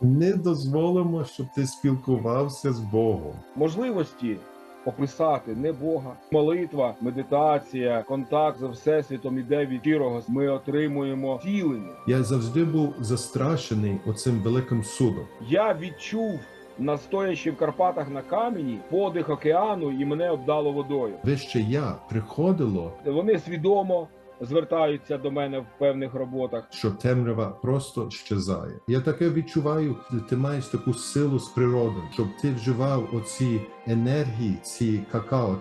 не дозволимо, щоб ти спілкувався з Богом. Можливості описати не Бога. Молитва, медитація, контакт з Всесвітом іде від щирого. Ми отримуємо цілення. Я завжди був застрашений оцим великим судом. Я відчув, настоячи в Карпатах на камені, подих океану, і мене обдало водою. Вище я приходило, Вони свідомо звертаються до мене в певних роботах. що темрява просто щезає. Я таке відчуваю, ти маєш таку силу з природи, щоб ти вживав оці енергії, ці какао.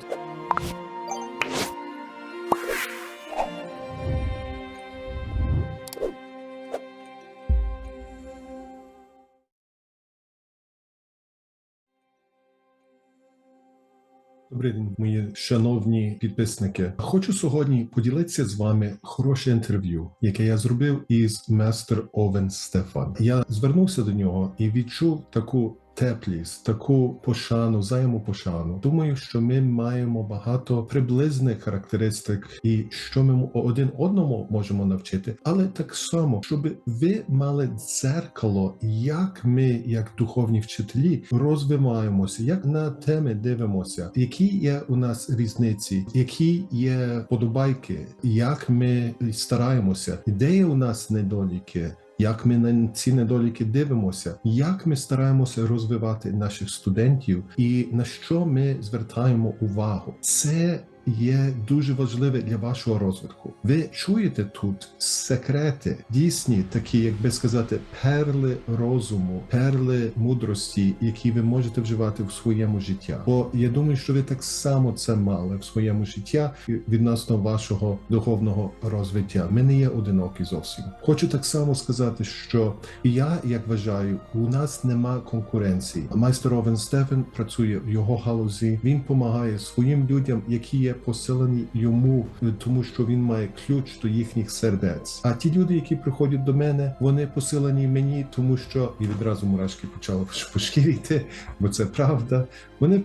Добрий день, мої шановні підписники. Хочу сьогодні поділитися з вами хороше інтерв'ю, яке я зробив із Мастер Овен Стефан. Я звернувся до нього і відчув таку теплість, таку пошану, взаємопошану. Думаю, що ми маємо багато приблизних характеристик і що ми один одному можемо навчити, але так само, щоб ви мали дзеркало, як ми, як духовні вчителі, розвиваємося, як на теми дивимося, які є у нас різниці, які є подобайки, як ми стараємося, де є у нас недоліки, як ми на ці недоліки дивимося, як ми стараємося розвивати наших студентів і на що ми звертаємо увагу. Це є дуже важливе для вашого розвитку. Ви чуєте тут секрети, дійсні такі, як би сказати, перли розуму, перли мудрості, які ви можете вживати в своєму житті. Бо я думаю, що ви так само це мали в своєму житті відносно вашого духовного розвиття. Ми не є одинокі зовсім. Хочу так само сказати, що я, як вважаю, у нас нема конкуренції. Майстер Овен Стефан працює в його галузі, він допомагає своїм людям, які є посилені йому, тому що він має ключ до їхніх сердець. А ті люди, які приходять до мене, вони посилені мені, тому що і відразу мурашки почали по шкірі йти, бо це правда.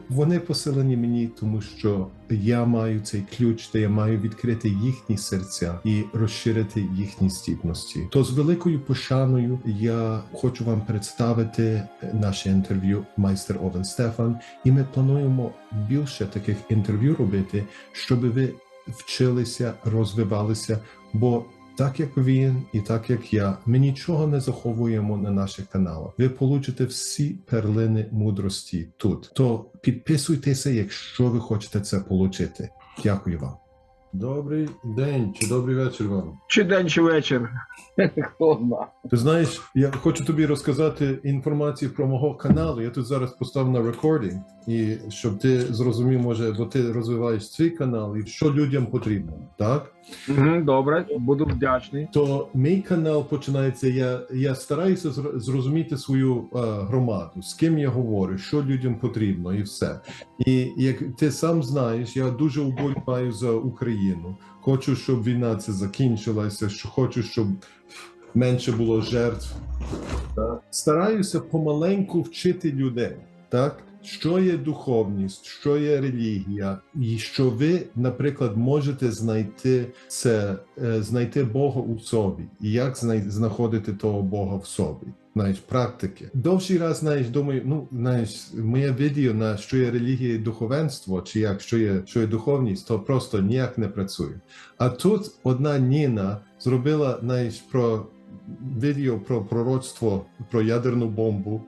Вони посилені мені, тому що я маю цей ключ, де я маю відкрити їхні серця і розширити їхні здібності. То з великою пошаною я хочу вам представити наше інтерв'ю Майстер Овен Стефан, і ми плануємо більше таких інтерв'ю робити, щоб ви вчилися, розвивалися, бо так як він і так як я, ми нічого не заховуємо на наших каналах. Ви получите всі перлини мудрості тут. То підписуйтеся, якщо ви хочете це отримати. Дякую вам. Добрий день чи добрий вечір вам. Чи день, чи вечір. Хто знає. Ти знаєш, я хочу тобі розказати інформацію про мого каналу. Я тут зараз поставив на рекординг, і щоб ти зрозумів, може, бо ти розвиваєш свій канал і що людям потрібно, так? Добре, буду вдячний. То мій канал починається, я стараюся зрозуміти свою громаду, з ким я говорю, що людям потрібно і все. І як ти сам знаєш, я дуже вболіваю за Україну. Хочу, щоб війна це закінчилася, хочу, щоб менше було жертв. Так? Стараюся помаленьку вчити людей, так? Що є духовність, що є релігія, і що ви, наприклад, можете знайти Бога у собі, і як знаходити того Бога в собі. Знаєш, практики. Довший раз, знаєш, думаю, моє відео на що є релігія і духовенство, чи як, що є духовність, то просто ніяк не працює. А тут одна Ніна зробила, знаєш, про відео про пророцтво, про ядерну бомбу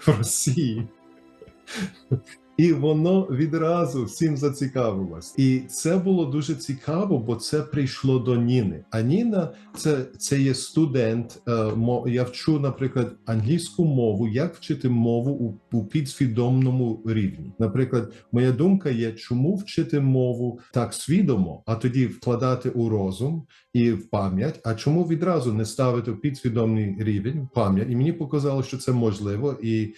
в Росії. І воно відразу всім зацікавилось. І це було дуже цікаво, бо це прийшло до Ніни. А Ніна – це є студент. Я вчу, наприклад, англійську мову, як вчити мову у підсвідомому рівні. Наприклад, моя думка є, чому вчити мову так свідомо, а тоді вкладати у розум і в пам'ять, а чому відразу не ставити в підсвідомий рівень, в пам'ять. І мені показало, що це можливо, і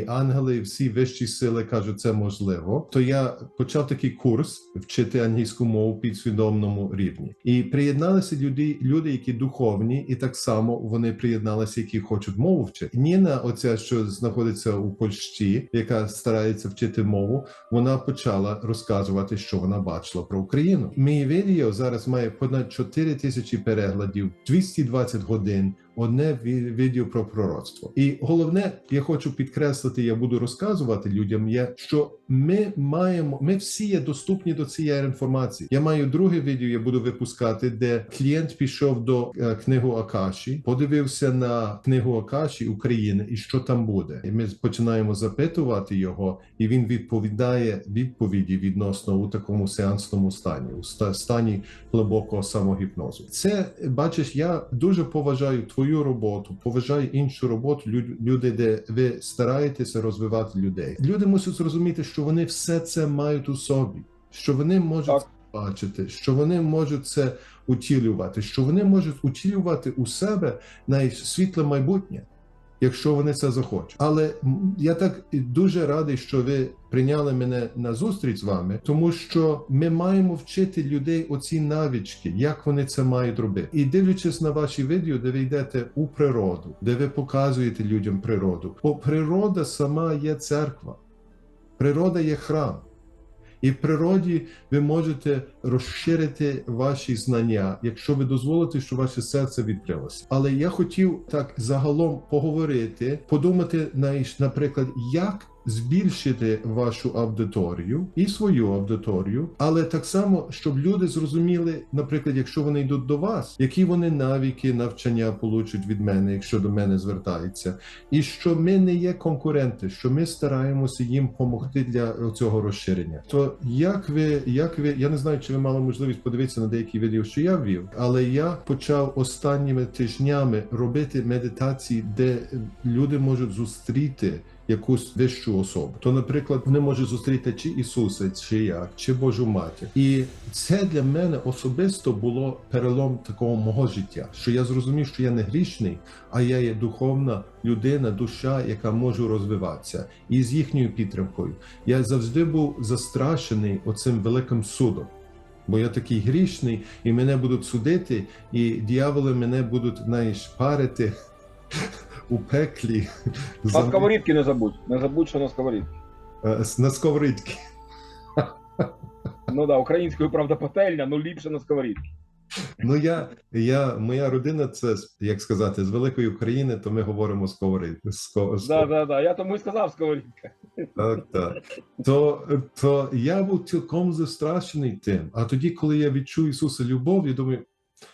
ангели, всі вищі сили кажуть, це можливо. То я почав такий курс вчити англійську мову в підсвідомому рівні. І приєдналися люди, які духовні, і так само вони приєдналися, які хочуть мову вчити. Ніна, оця, що знаходиться у Польщі, яка старається вчити мову, вона почала розказувати, що вона бачила про Україну. Моє відео зараз має понад 4 тисячі переглядів, 220 годин одне відео про пророцтво. І головне, я хочу підкреслити, я буду розказувати людям, є, що ми всі є доступні до цієї інформації. Я маю друге відео, я буду випускати, де клієнт пішов до книгу Акаші, подивився на книгу Акаші України і що там буде. І ми починаємо запитувати його, і він відповідає відповіді відносно у такому сеансному стані, у стані глибокого самогіпнозу. Це, бачиш, я дуже поважаю твою роботу, поважаю іншу роботу, люди, де ви стараєтеся розвивати людей. Люди мусять зрозуміти, що вони все це мають у собі, що вони можуть це бачити, що вони можуть це утілювати, що вони можуть утілювати у себе на світле майбутнє, якщо вони це захочуть. Але я так дуже радий, що ви прийняли мене на зустріч з вами, тому що ми маємо вчити людей оці навички, як вони це мають робити. І дивлячись на ваші відео, де ви йдете у природу, де ви показуєте людям природу. Бо природа сама є церква, природа є храм. І в природі ви можете розширити ваші знання, якщо ви дозволите, що ваше серце відкрилося. Але я хотів так загалом поговорити, подумати, наприклад, як збільшити вашу аудиторію і свою аудиторію, але так само, щоб люди зрозуміли, наприклад, якщо вони йдуть до вас, які вони навики навчання получать від мене, якщо до мене звертаються, і що ми не є конкуренти, що ми стараємося їм допомогти для цього розширення. То як ви, я не знаю, чи ви мали можливість подивитися на деякі відео, що я ввів, але я почав останніми тижнями робити медитації, де люди можуть зустріти якусь вищу особу. То, наприклад, вони можуть зустріти чи Ісуса, чи як, чи Божу Матір. І це для мене особисто було перелом такого мого життя, що я зрозумів, що я не грішний, а я є духовна людина, душа, яка може розвиватися. І з їхньою підтримкою. Я завжди був застрашений оцим великим судом. Бо я такий грішний, і мене будуть судити, і дияволи мене будуть, парити у пеклі. На сковорідки не забудь, що на сковорідки. На сковорідки. Ну да, українською, правда, пательня, ну ліпше на сковорідки. Ну моя родина, це, як сказати, з великої України, то ми говоримо сковорідки. Да, я тому і сказав сковорідка. Так. То я був цілком застрашений тим. А тоді, коли я відчув Ісуса любов, я думаю,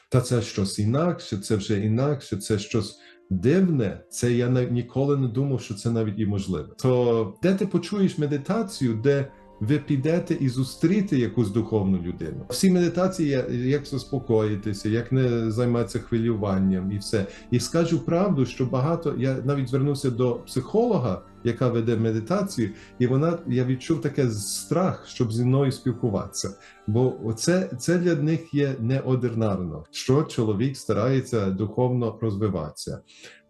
та це щось інакше, це вже інакше, це щось дивне, це я ніколи не думав, що це навіть і можливо. То де ти почуєш медитацію, де ви підете і зустріти якусь духовну людину? Всі медитації, як заспокоїтися, як не займатися хвилюванням і все. І скажу правду, що багато, я навіть звернувся до психолога, яка веде медитацію, і я відчув таке страх, щоб зі мною спілкуватися. Бо це для них є неординарно, що чоловік старається духовно розвиватися.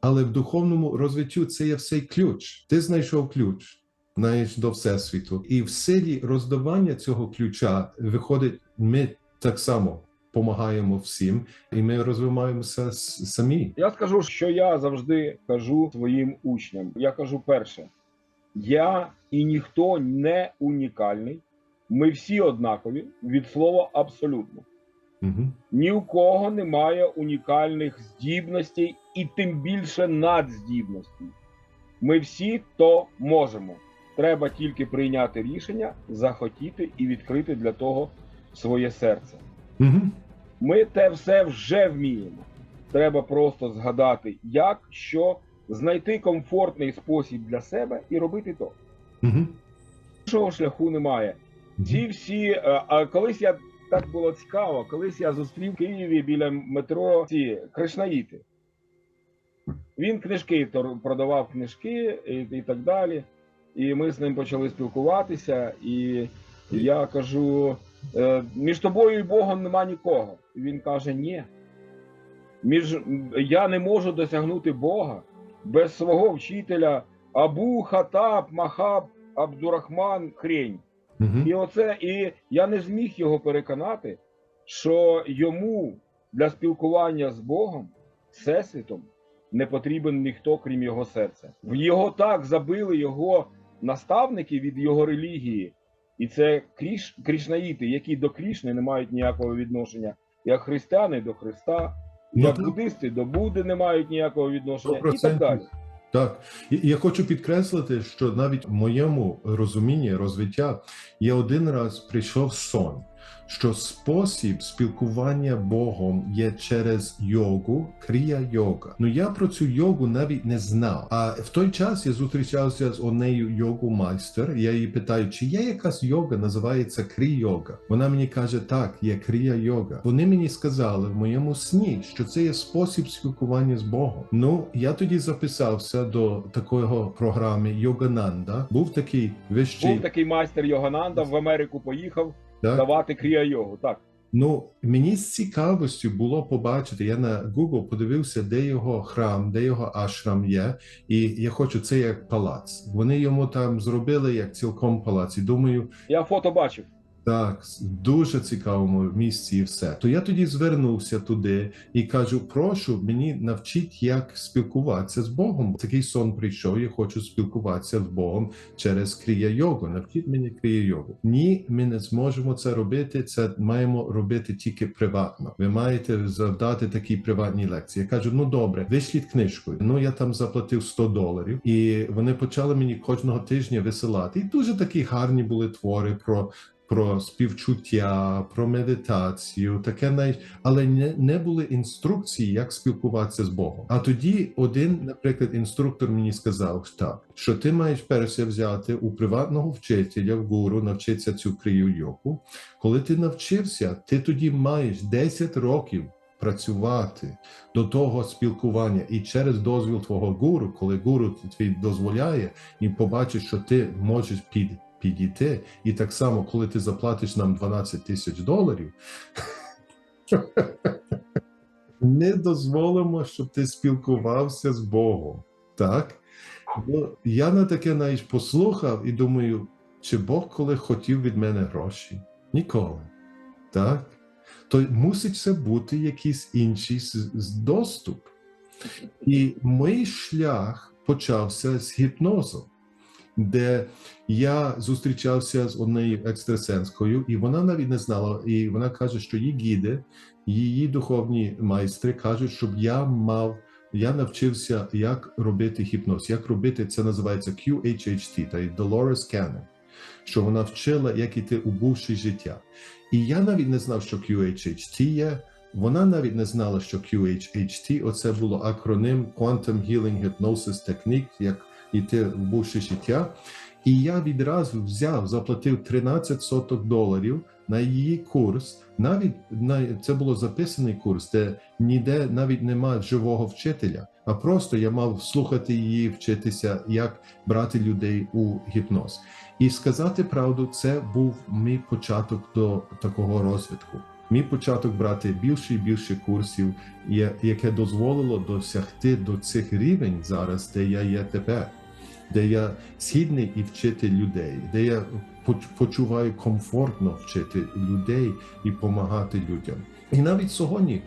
Але в духовному розвиттю це є все ключ. Ти знайшов ключ, до Всесвіту. І в силі роздавання цього ключа, виходить, ми так само допомагаємо всім, і ми розвиваємося самі. Я скажу, що я завжди кажу своїм учням. Я кажу перше, я і ніхто не унікальний, ми всі однакові, від слова абсолютно. Угу. Ні у кого немає унікальних здібностей і тим більше надздібностей. Ми всі то можемо. Треба тільки прийняти рішення, захотіти і відкрити для того своє серце. Угу. Ми те все вже вміємо. Треба просто згадати, як, що, знайти комфортний спосіб для себе і робити то. Угу. Іншого шляху немає. Ці всі, колись так було цікаво, колись я зустрів в Києві біля метро ці кришнаїти. Він продавав книжки і так далі. І ми з ним почали спілкуватися, і я кажу, між тобою і Богом нема нікого. І він каже, ні. Я не можу досягнути Бога без свого вчителя Абу Хатаб Махаб Абдурахман Хрень. Угу. І я не зміг його переконати, що йому для спілкування з Богом, Всесвітом, не потрібен ніхто, крім його серця. В його так забили його наставники від його релігії, і це кришнаїти, які до Крішни не мають ніякого відношення, як християни до Христа, Як так. буддисти до Будди не мають ніякого відношення і 100%. так далі. Так, і я хочу підкреслити, що навіть в моєму розумінні розвиття я один раз прийшов сон, що спосіб спілкування Богом є через йогу, крія-йога. Ну я про цю йогу навіть не знав. А в той час я зустрічався з однією йогу-майстер. Я її питаю, чи є якась йога, називається крія-йога. Вона мені каже, так, є крія-йога. Вони мені сказали в моєму сні, що це є спосіб спілкування з Богом. Ну, я тоді записався до такого програми Йогананда. Був такий вищий... Був такий майстер Йогананда, в Америку поїхав Так? давати крія-йогу. Так. Ну, мені з цікавістю було побачити, я на Google подивився, де його храм, де його ашрам є, і я хочу, це як палац. Вони йому там зробили як цілком палац, і думаю, Я фото бачив. так, в дуже цікавому місці і все. То я тоді звернувся туди і кажу, прошу, мені навчіть, як спілкуватися з Богом. Такий сон прийшов, я хочу спілкуватися з Богом через крія-йогу. Навчіть мені крія-йогу. Ні, ми не зможемо це робити, це маємо робити тільки приватно. Ви маєте завдати такі приватні лекції. Я кажу, ну добре, вишліть книжку. Ну, я там заплатив $100, і вони почали мені кожного тижня висилати. І дуже такі гарні були твори про співчуття, про медитацію, таке але не були інструкції, як спілкуватися з Богом. А тоді один, наприклад, інструктор мені сказав, так, що ти маєш перше взяти у приватного вчителя, в гуру, навчитися цю крію-йогу. Коли ти навчився, ти тоді маєш 10 років працювати до того спілкування, і через дозвіл твого гуру, коли гуру твій дозволяє, і побачиш, що ти можеш підійти. І так само, коли ти заплатиш нам $12,000, не дозволимо, щоб ти спілкувався з Богом. Так? Бо я на таке навіть послухав і думаю, чи Бог коли хотів від мене гроші? Ніколи. Так? То мусить це бути якийсь інший доступ. І мій шлях почався з гіпнозу, де я зустрічався з однією екстрасенскою, і вона навіть не знала, і вона каже, що її гіди, її духовні майстри кажуть, щоб я навчився, як робити гіпноз, як робити, це називається QHHT, та й Dolores Cannon, що вона вчила, як іти у бувше життя. І я навіть не знав, що QHHT є, вона навіть не знала, що QHHT, оце було акроним Quantum Healing Hypnosis Technique, як йти в бувше життя. І я відразу заплатив $13 на її курс. Навіть це було записаний курс, де ніде навіть немає живого вчителя, а просто я мав слухати її, вчитися, як брати людей у гіпноз. І сказати правду, це був мій початок до такого розвитку. Мій початок брати більше і більше курсів, яке дозволило досягти до цих рівень зараз, де я є тепер, де я згідний і вчити людей, де я почуваю комфортно вчити людей і допомагати людям. І навіть сьогодні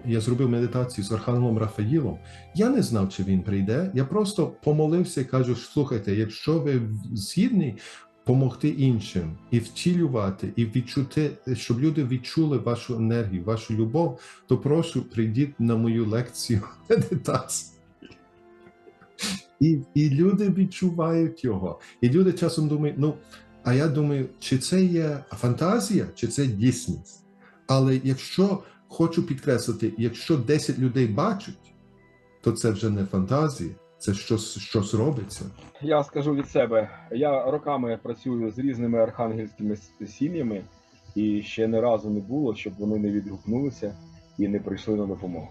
я зробив медитацію з Архангелом Рафаїлом. Я не знав, чи він прийде. Я просто помолився і кажу, слухайте, якщо ви згідні, помогти іншим і втілювати, і відчути, щоб люди відчули вашу енергію, вашу любов, то прошу, прийдіть на мою лекцію медитації. І люди відчувають його. І люди часом думають, а я думаю, чи це є фантазія, чи це дійсність. Але якщо, хочу підкреслити, якщо 10 людей бачать, то це вже не фантазія, це щось робиться. Я скажу від себе, я роками працюю з різними архангельськими сім'ями, і ще не разу не було, щоб вони не відгукнулися і не прийшли на допомогу.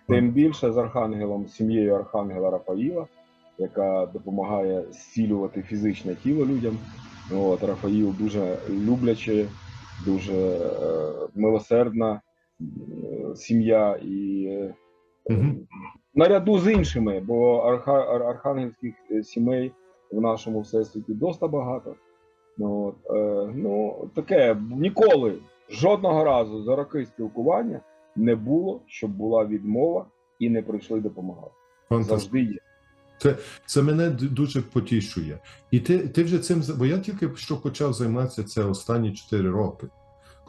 Тим більше з архангелом, сім'єю архангела Рафаїла, яка допомагає зцілювати фізичне тіло людям. Рафаїл дуже любляче, дуже милосердна сім'я і наряду з іншими, бо архангельських сімей в нашому всесвіті досить багато. Таке ніколи, жодного разу за роки спілкування не було, щоб була відмова і не прийшли допомагати. Завжди є. Це мене дуже потішує. І ти вже цим, бо я тільки що почав займатися це останні 4 роки.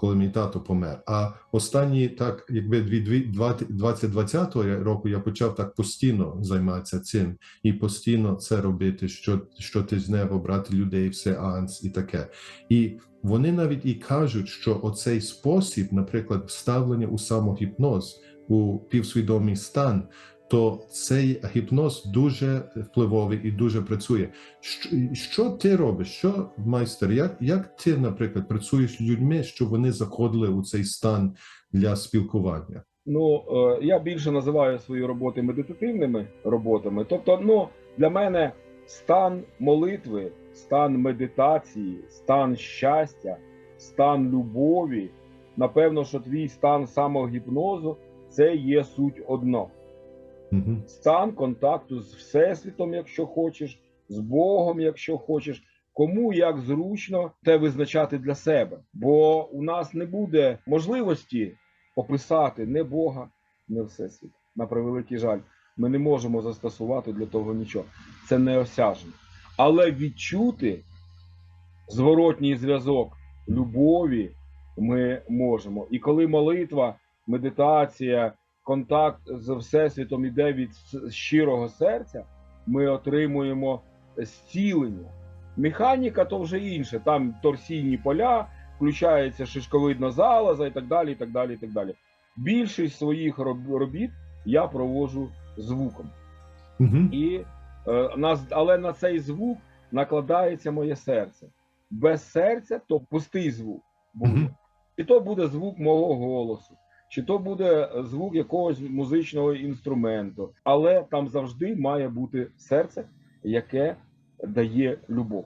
коли мій тато помер. А останні, так, якби 2020 року я почав так постійно займатися цим і постійно це робити, що тижнево брати людей в сеанс і таке. І вони навіть і кажуть, що оцей спосіб, наприклад, вставлення у самогіпноз, у півсвідомий стан, то цей гіпноз дуже впливовий і дуже працює. Що ти робиш? Що, майстер, як ти, наприклад, працюєш з людьми, щоб вони заходили у цей стан для спілкування? Ну, я більше називаю свої роботи медитативними роботами. Тобто, для мене стан молитви, стан медитації, стан щастя, стан любові, напевно, що твій стан самогіпнозу – це є суть одно. Стан контакту з Всесвітом, якщо хочеш, з Богом, якщо хочеш, кому як зручно те визначати для себе. Бо у нас не буде можливості описати не Бога, не Всесвіт. На превеликий жаль, ми не можемо застосувати для того нічого. Це неосяжно. Але відчути зворотній зв'язок любові ми можемо. І коли молитва, медитація, контакт з Всесвітом іде від щирого серця, ми отримуємо зцілення. Механіка то вже інше, там торсійні поля, включається шишковидна залоза і так далі, і так далі, і так далі. Більшість своїх робіт я проводжу звуком. Але на цей звук накладається моє серце. Без серця то пустий звук буде. І то буде звук мого голосу, чи то буде звук якогось музичного інструменту. Але там завжди має бути серце, яке дає любов.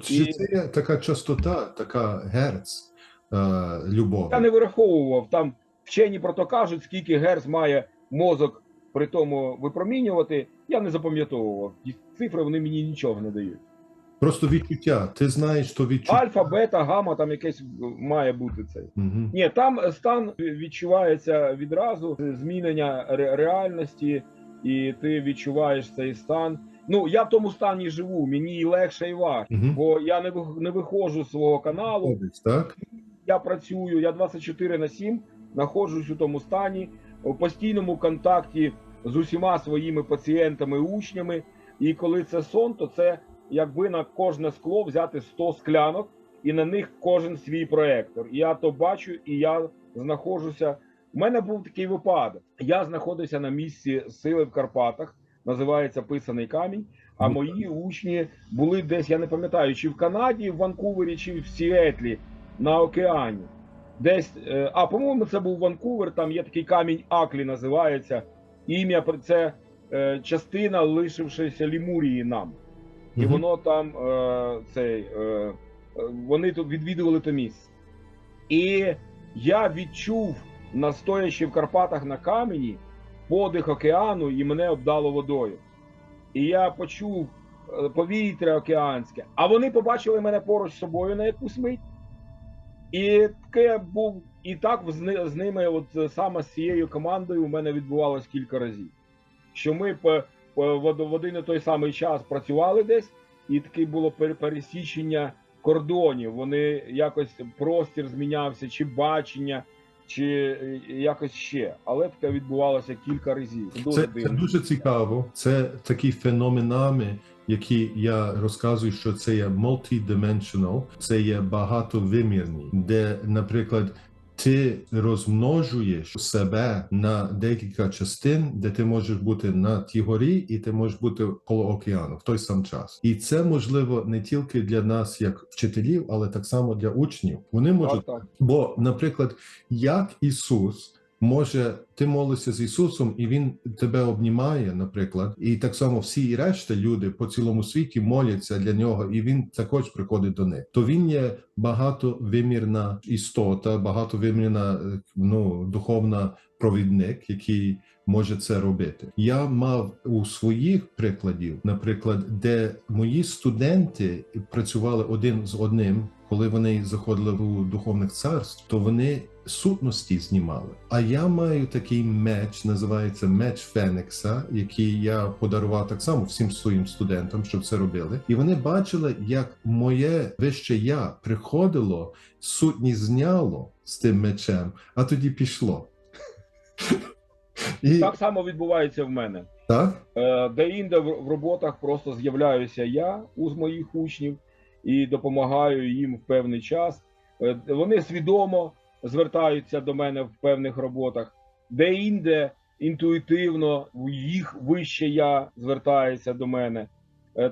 Чи це є така частота, така герц любові? Я не вираховував, там вчені про то кажуть, скільки герц має мозок при тому випромінювати. Я не запам'ятовував. Ті цифри, вони мені нічого не дають. Просто відчуття. Ти знаєш, що відчуття. Альфа, бета, гамма, там якесь має бути цей. Ні, там стан відчувається відразу, змінення реальності, і ти відчуваєш цей стан. Я в тому стані живу, мені і легше, і важче, бо я не виходжу з свого каналу, так? Я працюю, я 24/7 знаходжусь у тому стані, у постійному контакті з усіма своїми пацієнтами, учнями, і коли це сон, то це якби на кожне скло взяти 100 склянок, і на них кожен свій проектор. І я то бачу, і я знаходжуся. У мене був такий випадок. Я знаходився на місці сили в Карпатах, називається Писаний камінь, а мої учні були десь, я не пам'ятаю, чи в Канаді, в Ванкувері, чи в Сіетлі, на океані. Десь, по-моєму, це був Ванкувер, там є такий камінь Аклі, називається. Ім'я, це частина лишившися Лемурії нам. І воно там, вони тут відвідували то місце. І я відчув, настоячи в Карпатах на камені, подих океану, і мене обдало водою. І я почув повітря океанське, а вони побачили мене поруч з собою на якусь мить. І таке був, і так з ними, от саме з цією командою, у мене відбувалось кілька разів. Що ми в один і той самий час працювали десь, і таке було пересічення кордонів. Вони якось, простір змінявся, чи бачення, чи якось ще. Але таке відбувалося кілька разів. Це дуже цікаво. Це такі феноменами, які я розказую, що це є multidimensional, це є багатовимірні, де, наприклад, ти розмножуєш себе на декілька частин, де ти можеш бути на тій горі, і ти можеш бути коло океану в той сам час. І це можливо не тільки для нас, як вчителів, але так само для учнів. Вони можуть, бо, наприклад, як Ісус може, ти молишся з Ісусом, і Він тебе обнімає, наприклад, і так само всі і решта люди по цілому світі моляться для Нього, і Він також приходить до них. То Він є багатовимірна істота, багатовимірна, духовна провідник, який може це робити. Я мав у своїх прикладів, наприклад, де мої студенти працювали один з одним, коли вони заходили у духовних царств, то вони сутності знімали. А я маю такий меч, називається меч Фенікса, який я подарував так само всім своїм студентам, щоб це робили. І вони бачили, як моє вище я приходило, сутність зняло з тим мечем, а тоді пішло. І Так само відбувається в мене. так? Де-інде в роботах просто з'являюся я у моїх учнів і допомагаю їм в певний час. Вони свідомо звертаються до мене в певних роботах. Де-інде інтуїтивно їх вище я звертається до мене.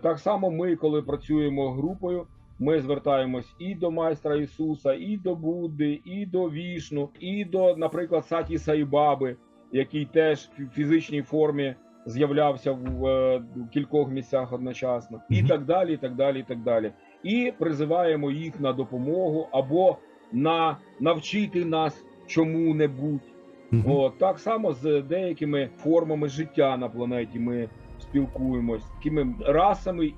Так само ми, коли працюємо групою, ми звертаємось і до майстра Ісуса, і до Будди, і до Вішну, і до, наприклад, Саті Саї Баби, який теж в фізичній формі з'являвся в кількох місцях одночасно, і так далі, і так далі, і так далі. І призиваємо їх на допомогу або на навчити нас чому-небудь. От, так само з деякими формами життя на планеті ми спілкуємось, такими расами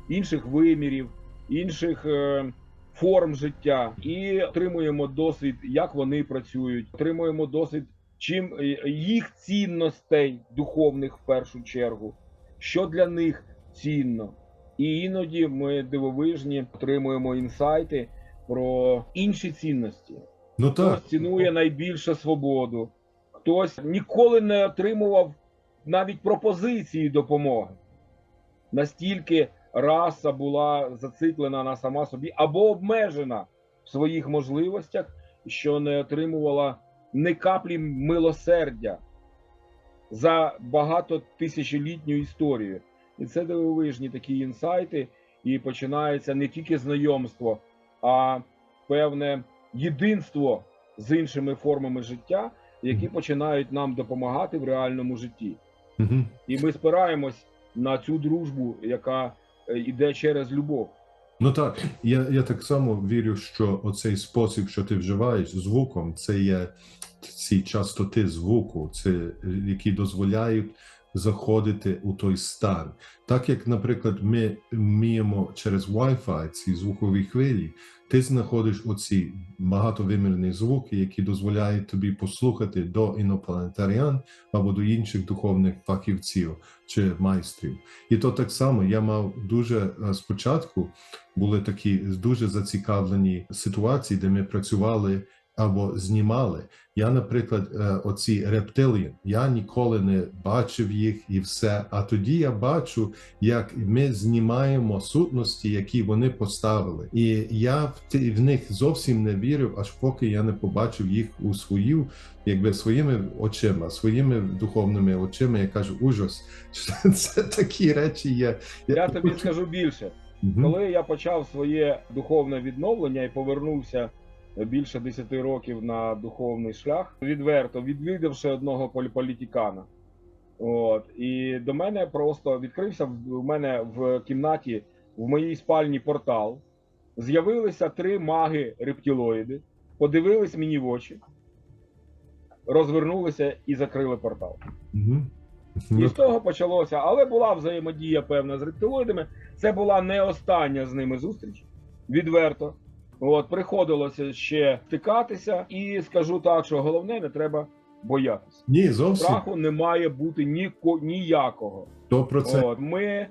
інших вимірів, інших форм життя. І отримуємо досвід, як вони працюють, отримуємо досвід, чим їх цінностей духовних в першу чергу, що для них цінно. І іноді ми дивовижні отримуємо інсайти про інші цінності. Ну, так. Хтось цінує найбільше свободу, хтось ніколи не отримував навіть пропозиції допомоги. Настільки раса була зациклена на сама собі або обмежена в своїх можливостях, що не отримувала ні каплі милосердя за багатотисячолітню історію. І це дивовижні такі інсайти, і починається не тільки знайомство, а певне єдинство з іншими формами життя, які починають нам допомагати в реальному житті. І ми спираємось на цю дружбу, яка йде через любов. Ну так, я так само вірю, що оцей спосіб, що ти вживаєш звуком, це є ці частоти звуку, це які дозволяють заходити у той стан. Так як, наприклад, ми вміємо через Wi-Fi ці звукові хвилі, ти знаходиш оці багатовимірні звуки, які дозволяють тобі послухати до інопланетаріан або до інших духовних фахівців чи майстрів. І то так само я мав дуже спочатку були такі дуже зацікавлені ситуації, де ми працювали або знімали. Я, наприклад, оці рептилії, я ніколи не бачив їх і все. А тоді я бачу, як ми знімаємо сутності, які вони поставили. І я в них зовсім не вірив, аж поки я не побачив їх у своїми очима, своїми духовними очима. Я кажу, ужас, що це такі речі є. Я тобі скажу більше. Коли я почав своє духовне відновлення і повернувся більше 10 років на духовний шлях, відверто відвідавши одного політикана. От, і до мене просто відкрився в мене в кімнаті, в моїй спальні портал. З'явилися 3 маги-рептилоїди, подивились мені в очі, розвернулися і закрили портал. І з того почалося, але була взаємодія певна з рептилоїдами. Це була не остання з ними зустріч, відверто. От, приходилося ще стикатися, і скажу так, що головне, не треба боятися. Ні, зовсім. Страху не має бути ніякого. 100%. От, ми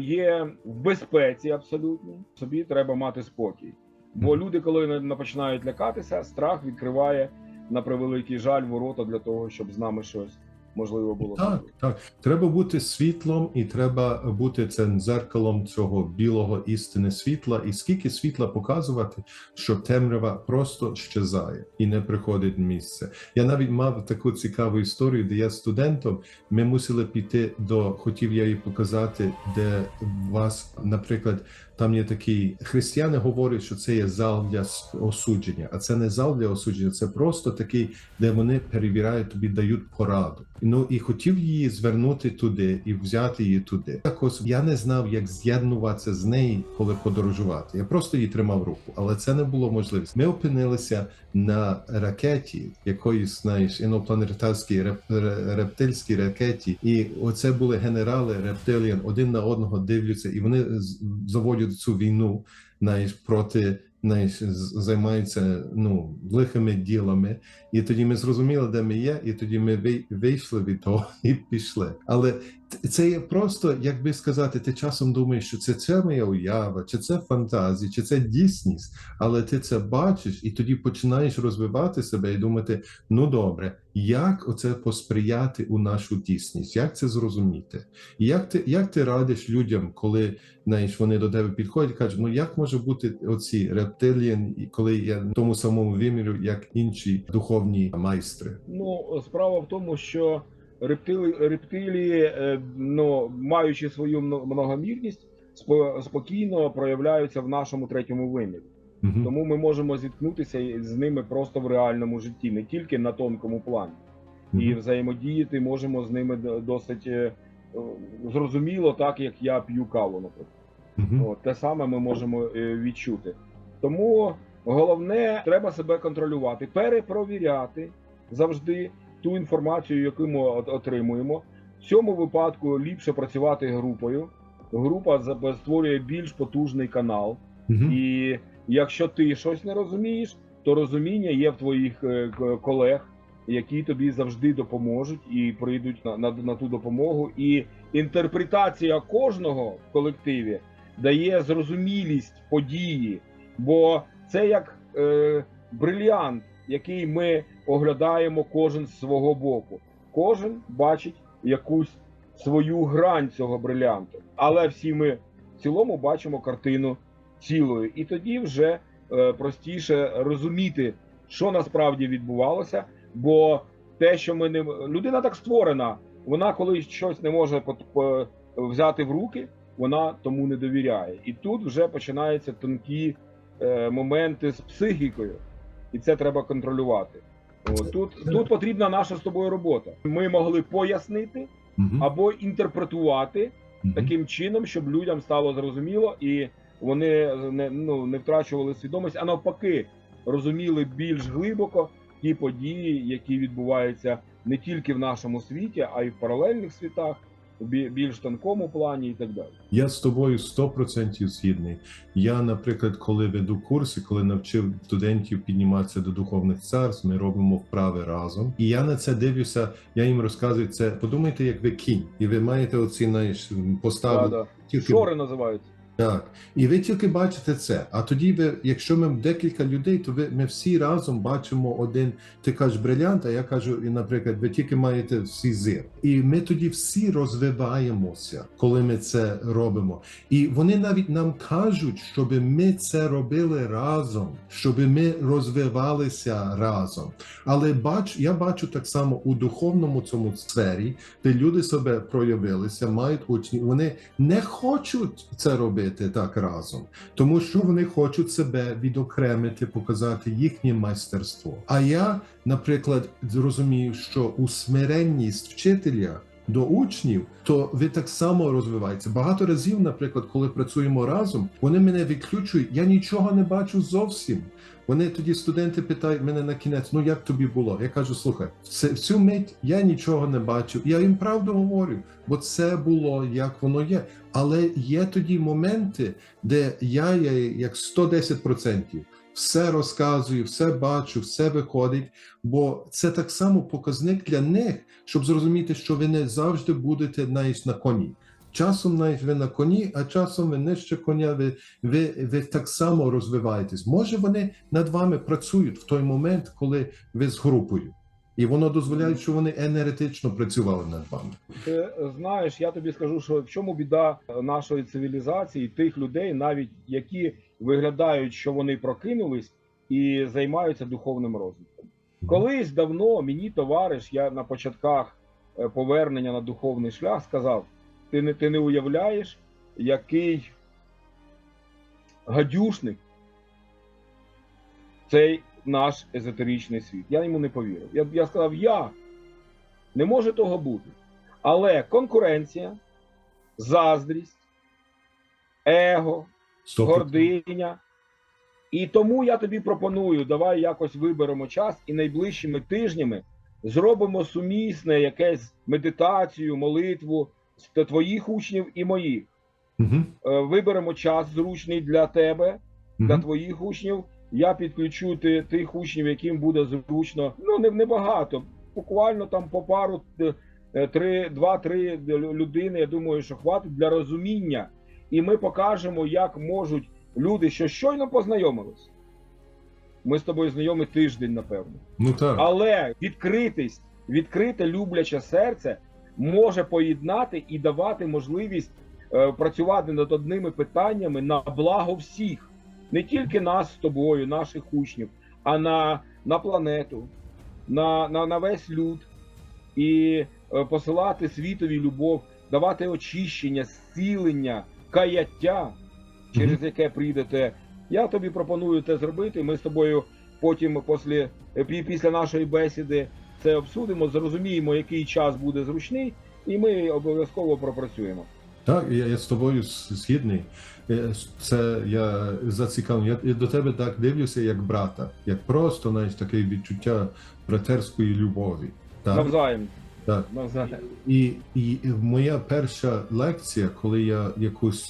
є в безпеці абсолютно, собі треба мати спокій. Бо люди, коли не починають лякатися, страх відкриває, на превеликий жаль, ворота для того, щоб з нами щось можливо було. Так. Треба бути світлом, і треба бути цим дзеркалом цього білого істини світла. І скільки світла показувати, що темрява просто щезає і не приходить місце. Я навіть мав таку цікаву історію, де я студентом, ми мусили піти хотів я їй показати, де вас, наприклад, там є такий, християни говорять, що це є зал для осудження, а це не зал для осудження, це просто такий, де вони перевіряють, тобі дають пораду. Ну і хотів її звернути туди і взяти її туди. Також я не знав, як з'єднуватися з нею, коли подорожувати. Я просто її тримав руку, але це не було можливості. Ми опинилися на ракеті, якоїсь, знаєш, інопланетарській рептильській ракеті, і оце були генерали рептиліан, один на одного дивляться, і вони заводять цю війну, знаєш, проти знаєш, займаються лихими ділами, і тоді ми зрозуміли, де ми є, і тоді ми вийшли від того і пішли. Але це є просто, як би сказати, ти часом думаєш, що це моя уява, чи це фантазія, чи це дійсність, але ти це бачиш, і тоді починаєш розвивати себе і думати, ну добре, як оце посприяти у нашу дійсність, як це зрозуміти? І як ти радиш людям, коли, знаєш, вони до тебе підходять і кажуть, ну як може бути оці рептиліяни, коли я в тому самому вимірі, як інші духовні майстри? Ну, справа в тому, що рептилії, маючи свою многомірність, спокійно проявляються в нашому третьому вимірі. Угу. Тому ми можемо зіткнутися з ними просто в реальному житті, не тільки на тонкому плані. І взаємодіяти можемо з ними досить зрозуміло, так як я п'ю каву, наприклад. Те саме ми можемо відчути. Тому головне, треба себе контролювати, перепровіряти завжди ту інформацію, яку ми отримуємо. В цьому випадку ліпше працювати групою. Група створює більш потужний канал. І якщо ти щось не розумієш, то розуміння є в твоїх колег, які тобі завжди допоможуть і прийдуть на ту допомогу. І інтерпретація кожного в колективі дає зрозумілість події, бо це як брильянт, який ми оглядаємо кожен з свого боку. Кожен бачить якусь свою грань цього брильянту, але всі ми в цілому бачимо картину цілою. І тоді вже простіше розуміти, що насправді відбувалося, бо те, що ми не... Людина так створена, вона коли щось не може взяти в руки, вона тому не довіряє. І тут вже починаються тонкі моменти з психікою, і це треба контролювати. Тут потрібна наша з тобою робота. Ми могли пояснити або інтерпретувати таким чином, щоб людям стало зрозуміло, і вони не втрачували свідомість, а навпаки, розуміли більш глибоко ті події, які відбуваються не тільки в нашому світі, а й в паралельних світах, в більш тонкому плані і так далі. Я з тобою 100% згідний. Я, наприклад, коли веду курси, коли навчив студентів підніматися до духовних царств, ми робимо вправи разом. І я на це дивлюся, я їм розказую це. Подумайте, як ви кінь, і ви маєте оці постави. Шори називаються. Так, і ви тільки бачите це. А тоді ви, якщо ми декілька людей, то ми всі разом бачимо один, ти кажеш брилянт, а я кажу, наприклад, ви тільки маєте всі зір. І ми тоді всі розвиваємося, коли ми це робимо. І вони навіть нам кажуть, щоб ми це робили разом, щоб ми розвивалися разом. Але я бачу так само у духовному цьому сфері, де люди себе проявилися, мають учні, вони не хочуть це робити так разом, тому що вони хочуть себе відокремити, показати їхнє майстерство. А я, наприклад, зрозумів, що у смиренність вчителя до учнів, то ви так само розвиваєтеся. Багато разів, наприклад, коли працюємо разом, вони мене відключують, я нічого не бачу зовсім. Вони тоді, студенти, питають мене на кінець, ну як тобі було? Я кажу, слухай, в цю мить я нічого не бачив. Я їм правду говорю, бо це було, як воно є. Але є тоді моменти, де я як 110%. Все розказую, все бачу, все виходить, бо це так само показник для них, щоб зрозуміти, що ви не завжди будете на коні. Часом навіть ви на коні, а часом ви нижче коня, ви так само розвиваєтесь. Може вони над вами працюють в той момент, коли ви з групою. І воно дозволяє, що вони енергетично працювали над вами. Ти знаєш, я тобі скажу, що в чому біда нашої цивілізації, тих людей, навіть які виглядають, що вони прокинулись і займаються духовним розвитком. Колись давно мені товариш, я на початках повернення на духовний шлях сказав, ти не уявляєш, який гадюшник цей наш езотеричний світ. Я йому не повірив. Я сказав, не може того бути. Але конкуренція, заздрість, его, гординя. І тому я тобі пропоную, давай якось виберемо час і найближчими тижнями зробимо сумісне якесь медитацію, молитву твоїх учнів і моїх. Виберемо час зручний для тебе, для Мгм. твоїх учнів. Я підключу тих учнів, яким буде зручно. Ну, небагато. Буквально там по пару, 2-3 людини, я думаю, що хватить для розуміння. І ми покажемо, як можуть люди, що щойно познайомились. Ми з тобою знайомі тиждень, напевно. Ну так. Але відкритість, відкрите любляче серце може поєднати і давати можливість працювати над одними питаннями на благо всіх. Не тільки нас з тобою, наших учнів, а на планету, на весь люд. І посилати світові любов, давати очищення, зцілення, каяття, через яке прийдете. Я тобі пропоную це зробити. Ми з тобою потім, після нашої бесіди, це обсудимо, зрозуміємо, який час буде зручний, і ми обов'язково пропрацюємо. Так, я з тобою згідний. Це я зацікавлений. Я до тебе так дивлюся, як брата, як просто, знаєш, таке відчуття братерської любові. Так? Навзаєм. Так. Навзаєм. І моя перша лекція, коли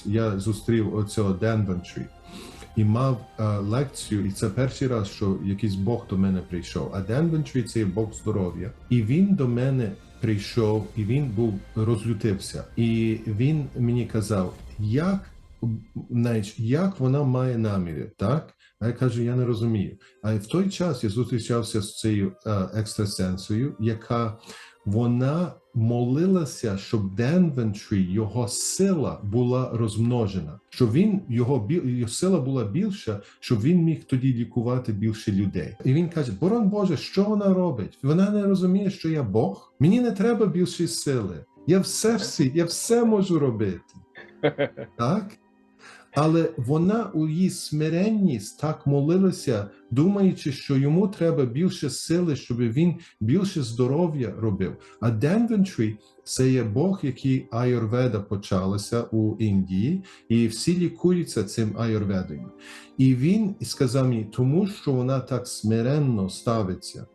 я зустрів оцього Dan Ventry і мав лекцію, і це перший раз, що якийсь Бог до мене прийшов. А Dan Ventry – це Бог здоров'я. І він до мене прийшов, і він розлютився. І він мені казав, як вона має наміри, так? А я кажу, я не розумію. А в той час я зустрічався з цією екстрасенсою, яка вона молилася, щоб Dan Ventry, його сила була розмножена, щоб його сила була більша, щоб він міг тоді лікувати більше людей. І він каже, борон Боже, що вона робить? Вона не розуміє, що я Бог? Мені не треба більшої сили. Я все можу робити. Так? Але вона у її смиренність так молилася, думаючи, що йому треба більше сили, щоб він більше здоров'я робив. А Dan Ventry – це є Бог, який аюрведа почалася у Індії, і всі лікуються цим аюрведою. І він сказав мені, тому що вона так смиренно ставиться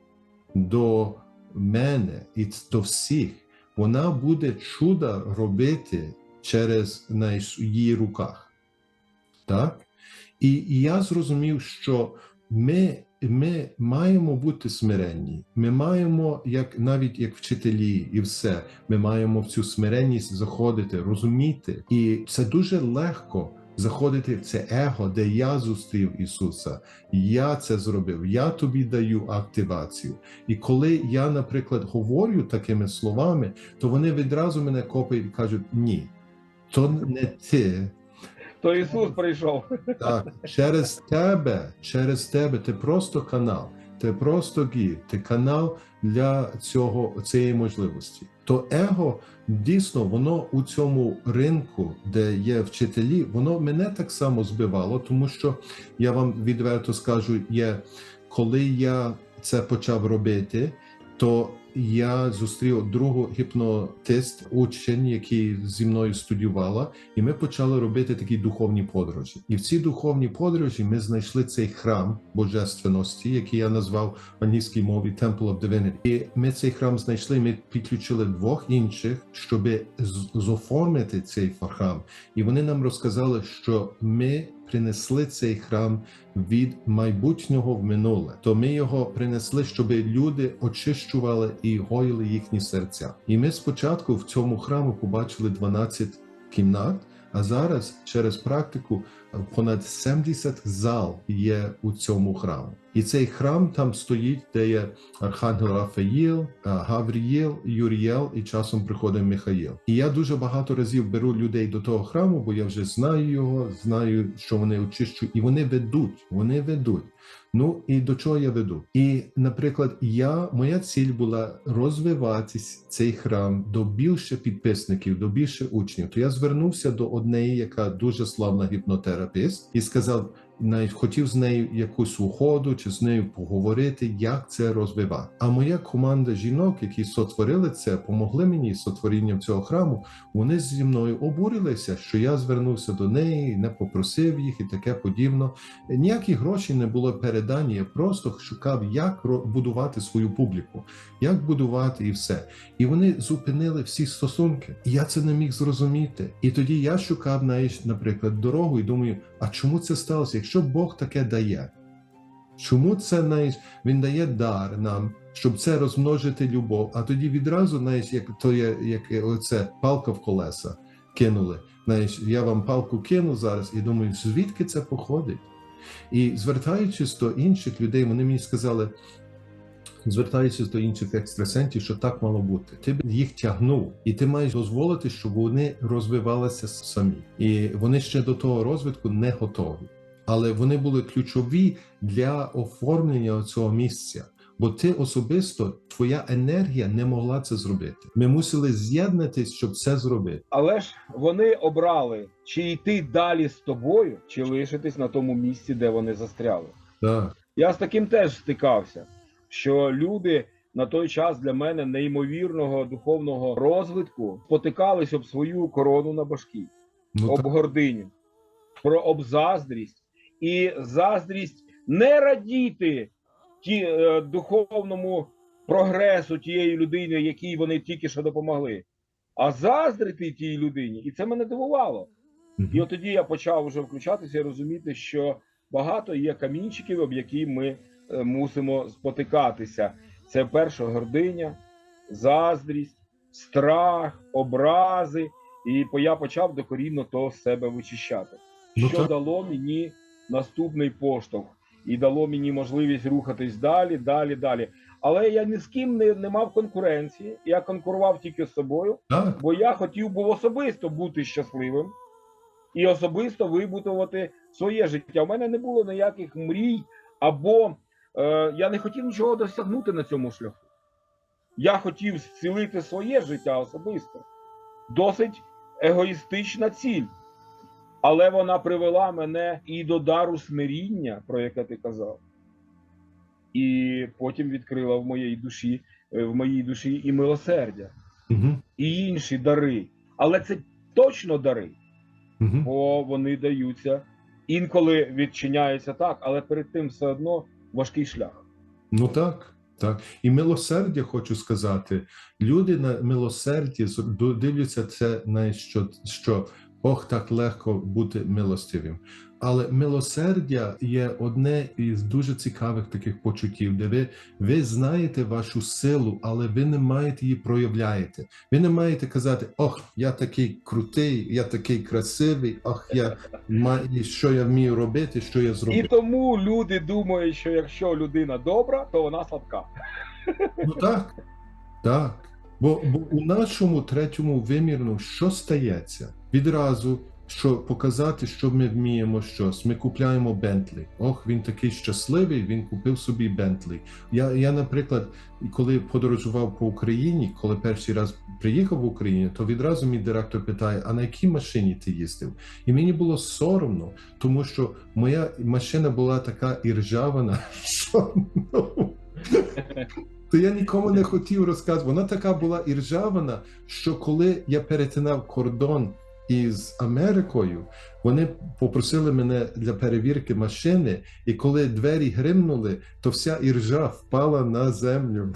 до мене і до всіх, вона буде чуда робити через її руках. Так? І я зрозумів, що ми маємо бути смиренні. Ми маємо, навіть як вчителі і все, ми маємо в цю смиренність заходити, розуміти. І це дуже легко заходити в це его, де я зустрів Ісуса. Я це зробив, я тобі даю активацію. І коли я, наприклад, говорю такими словами, то вони відразу мене копають і кажуть, ні, то не ти. То Ісус прийшов. Так, через тебе, ти просто канал, ти просто гід, ти канал для цієї можливості. То его, дійсно, воно у цьому ринку, де є вчителі, воно мене так само збивало, тому що, я вам відверто скажу, коли я це почав робити, то я зустрів другу гіпнотист, учень, який зі мною студіювала, і ми почали робити такі духовні подорожі. І в цій духовній подорожі ми знайшли цей храм божественності, який я назвав в англійській мові Temple of Divinity. І ми цей храм знайшли, ми підключили 2 інших, щоб зоформити цей храм. І вони нам розказали, що ми принесли цей храм від майбутнього в минуле. То ми його принесли, щоб люди очищували і гоїли їхні серця. І ми спочатку в цьому храму побачили 12 кімнат, а зараз через практику понад 70 зал є у цьому храму. І цей храм там стоїть, де є Архангел Рафаїл, Гавріїл, Юрієл і часом приходить Михаїл. І я дуже багато разів беру людей до того храму, бо я вже знаю його, знаю, що вони очищують, і вони ведуть. Ну і до чого я веду? І, наприклад, моя ціль була розвиватись цей храм до більше підписників, до більше учнів. То я звернувся до однієї, яка дуже славна гіпнотерапевт, і сказав, навіть хотів з нею якусь угоду чи з нею поговорити, як це розвивати. А моя команда жінок, які сотворили це, помогли мені з сотворенням цього храму, вони зі мною обурилися, що я звернувся до неї, не попросив їх і таке подібно. Ніякі гроші не було передані, я просто шукав, як будувати свою публіку, як будувати і все. І вони зупинили всі стосунки. І я це не міг зрозуміти. І тоді я шукав, наприклад, дорогу і думаю, а чому це сталося? що Бог таке дає? Чому це, знаєш, він дає дар нам, щоб це розмножити любов, а тоді відразу, знаєш, як то є, як оце палка в колеса кинули. Знаєш, я вам палку кину зараз і думаю, звідки це походить? І звертаючись до інших людей, вони мені сказали, звертаючись до інших екстрасенсів, що так мало бути. Ти б їх тягнув, і ти маєш дозволити, щоб вони розвивалися самі. І вони ще до того розвитку не готові. Але вони були ключові для оформлення цього місця. Бо ти особисто, твоя енергія не могла це зробити. Ми мусили з'єднатись, щоб це зробити. Але ж вони обрали, чи йти далі з тобою, чи лишитись на тому місці, де вони застряли. Так. Я з таким теж стикався, що люди на той час для мене неймовірного духовного розвитку спотикались об свою корону на башкі, об гординю, об заздрість. І заздрість не радіти духовному прогресу тієї людини, якій вони тільки що допомогли, а заздрити тій людині. І це мене дивувало. І от тоді я почав вже включатися і розуміти, що багато є камінчиків, об які ми мусимо спотикатися. Це перша гординя, заздрість, страх, образи. І я почав докорінно то з себе вичищати. Що дало мені наступний поштовх. І дало мені можливість рухатись далі. Але я ні з ким не мав конкуренції. Я конкурував тільки з собою, бо я хотів був особисто бути щасливим і особисто вибудувати своє життя. У мене не було ніяких мрій, або я не хотів нічого досягнути на цьому шляху. Я хотів зцілити своє життя особисто. Досить егоїстична ціль. Але вона привела мене і до дару смиріння, про яке ти казав. І потім відкрила в моїй душі і милосердя, і інші дари. Але це точно дари, бо вони даються. Інколи відчиняються так, але перед тим все одно важкий шлях. Ну так. Так, і милосердя, хочу сказати, люди на милосерді дивляться це, що Бог так легко бути милостивим. Але милосердя є одне із дуже цікавих таких почуттів, де ви знаєте вашу силу, але ви не маєте її проявляєте. Ви не маєте казати, ох, я такий крутий, я такий красивий, ох, що я вмію робити, що я зроблю. І тому люди думають, що якщо людина добра, то вона слабка. Ну так. Бо у нашому третьому вимірну що стається? Відразу, що показати, що ми вміємо щось. Ми купляємо Бентлі. Ох, він такий щасливий, він купив собі Бентлі. Я, наприклад, коли подорожував по Україні, коли перший раз приїхав в Україну, то відразу мій директор питає, а на якій машині ти їздив? І мені було соромно, тому що моя машина була така іржавана, що... То я нікому не хотів розказувати. Вона така була іржавана, що коли я перетинав кордон із Америкою, вони попросили мене для перевірки машини, і коли двері гримнули, то вся іржа впала на землю.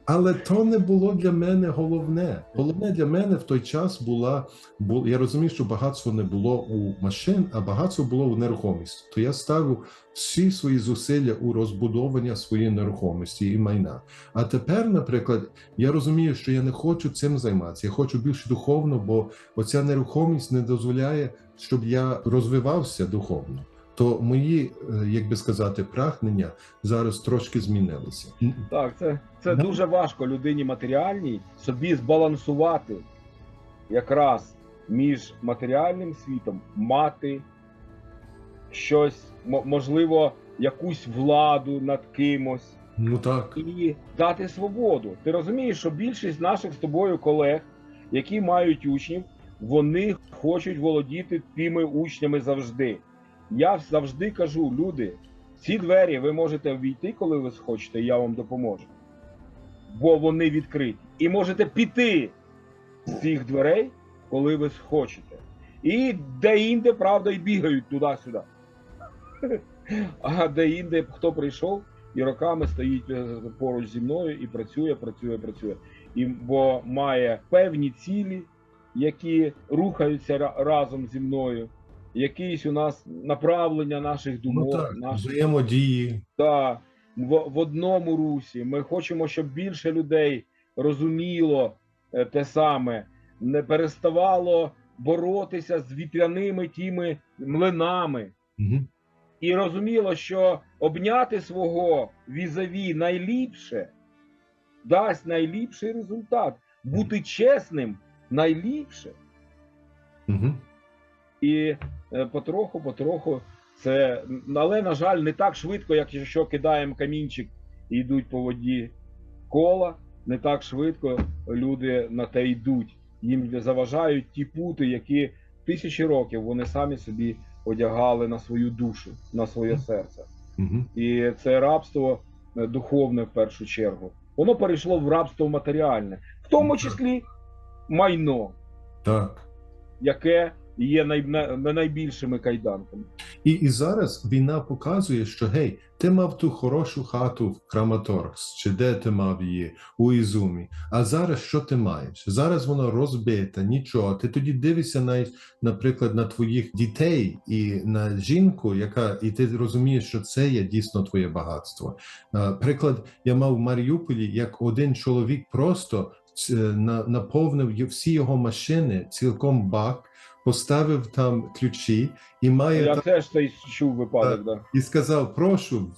Але то не було для мене головне. Головне для мене в той час я розумів, що багатство не було у машин, а багатство було у нерухомості. То я ставив всі свої зусилля у розбудовування своєї нерухомості і майна. А тепер, наприклад, я розумію, що я не хочу цим займатися. Я хочу більш духовно, бо оця нерухомість не дозволяє, щоб я розвивався духовно. То мої, як би сказати, прагнення зараз трошки змінилися. Так, це дуже важко людині матеріальній собі збалансувати якраз між матеріальним світом, мати щось, можливо, якусь владу над кимось. Ну так. І дати свободу. Ти розумієш, що більшість наших з тобою колег, які мають учнів, вони хочуть володіти тими учнями завжди. Я завжди кажу, люди, ці двері ви можете ввійти, коли ви схочете, я вам допоможу. Бо вони відкриті. І можете піти з цих дверей, коли ви схочете. І де-інде, правда, і бігають туди-сюди. А де-інде, хто прийшов і роками стоїть поруч зі мною і працює. Бо має певні цілі, які рухаються разом зі мною. якісь у нас направлення наших Ну думок, так, наших взаємодії. да, в одному русі. Ми хочемо, щоб більше людей розуміло те саме, не переставало боротися з вітряними тими млинами. Мгм. І розуміло, що обняти свого візаві найліпше дасть найліпший результат. Бути чесним найліпше. Мгм. І потроху це, але, на жаль, не так швидко, як якщо кидаємо камінчик і йдуть по воді кола, не так швидко люди на те йдуть. Їм заважають ті пути, які тисячі років вони самі собі одягали на свою душу, на своє серце. Мгм. І це рабство духовне в першу чергу. Воно перейшло в рабство матеріальне, в тому числі майно, Так. яке є найбільшими кайданками. І зараз війна показує, що гей, ти мав ту хорошу хату в Краматорськ, чи де ти мав її, у Ізумі, а зараз що ти маєш? Зараз вона розбита, нічого. Ти тоді дивишся навіть, наприклад, на твоїх дітей і на жінку, і ти розумієш, що це є дійсно твоє багатство. Приклад, я мав в Маріуполі, як один чоловік просто наповнив всі його машини, цілком бак, поставив там ключі і має Я теж цей чув випадок. Да. і сказав: прошу,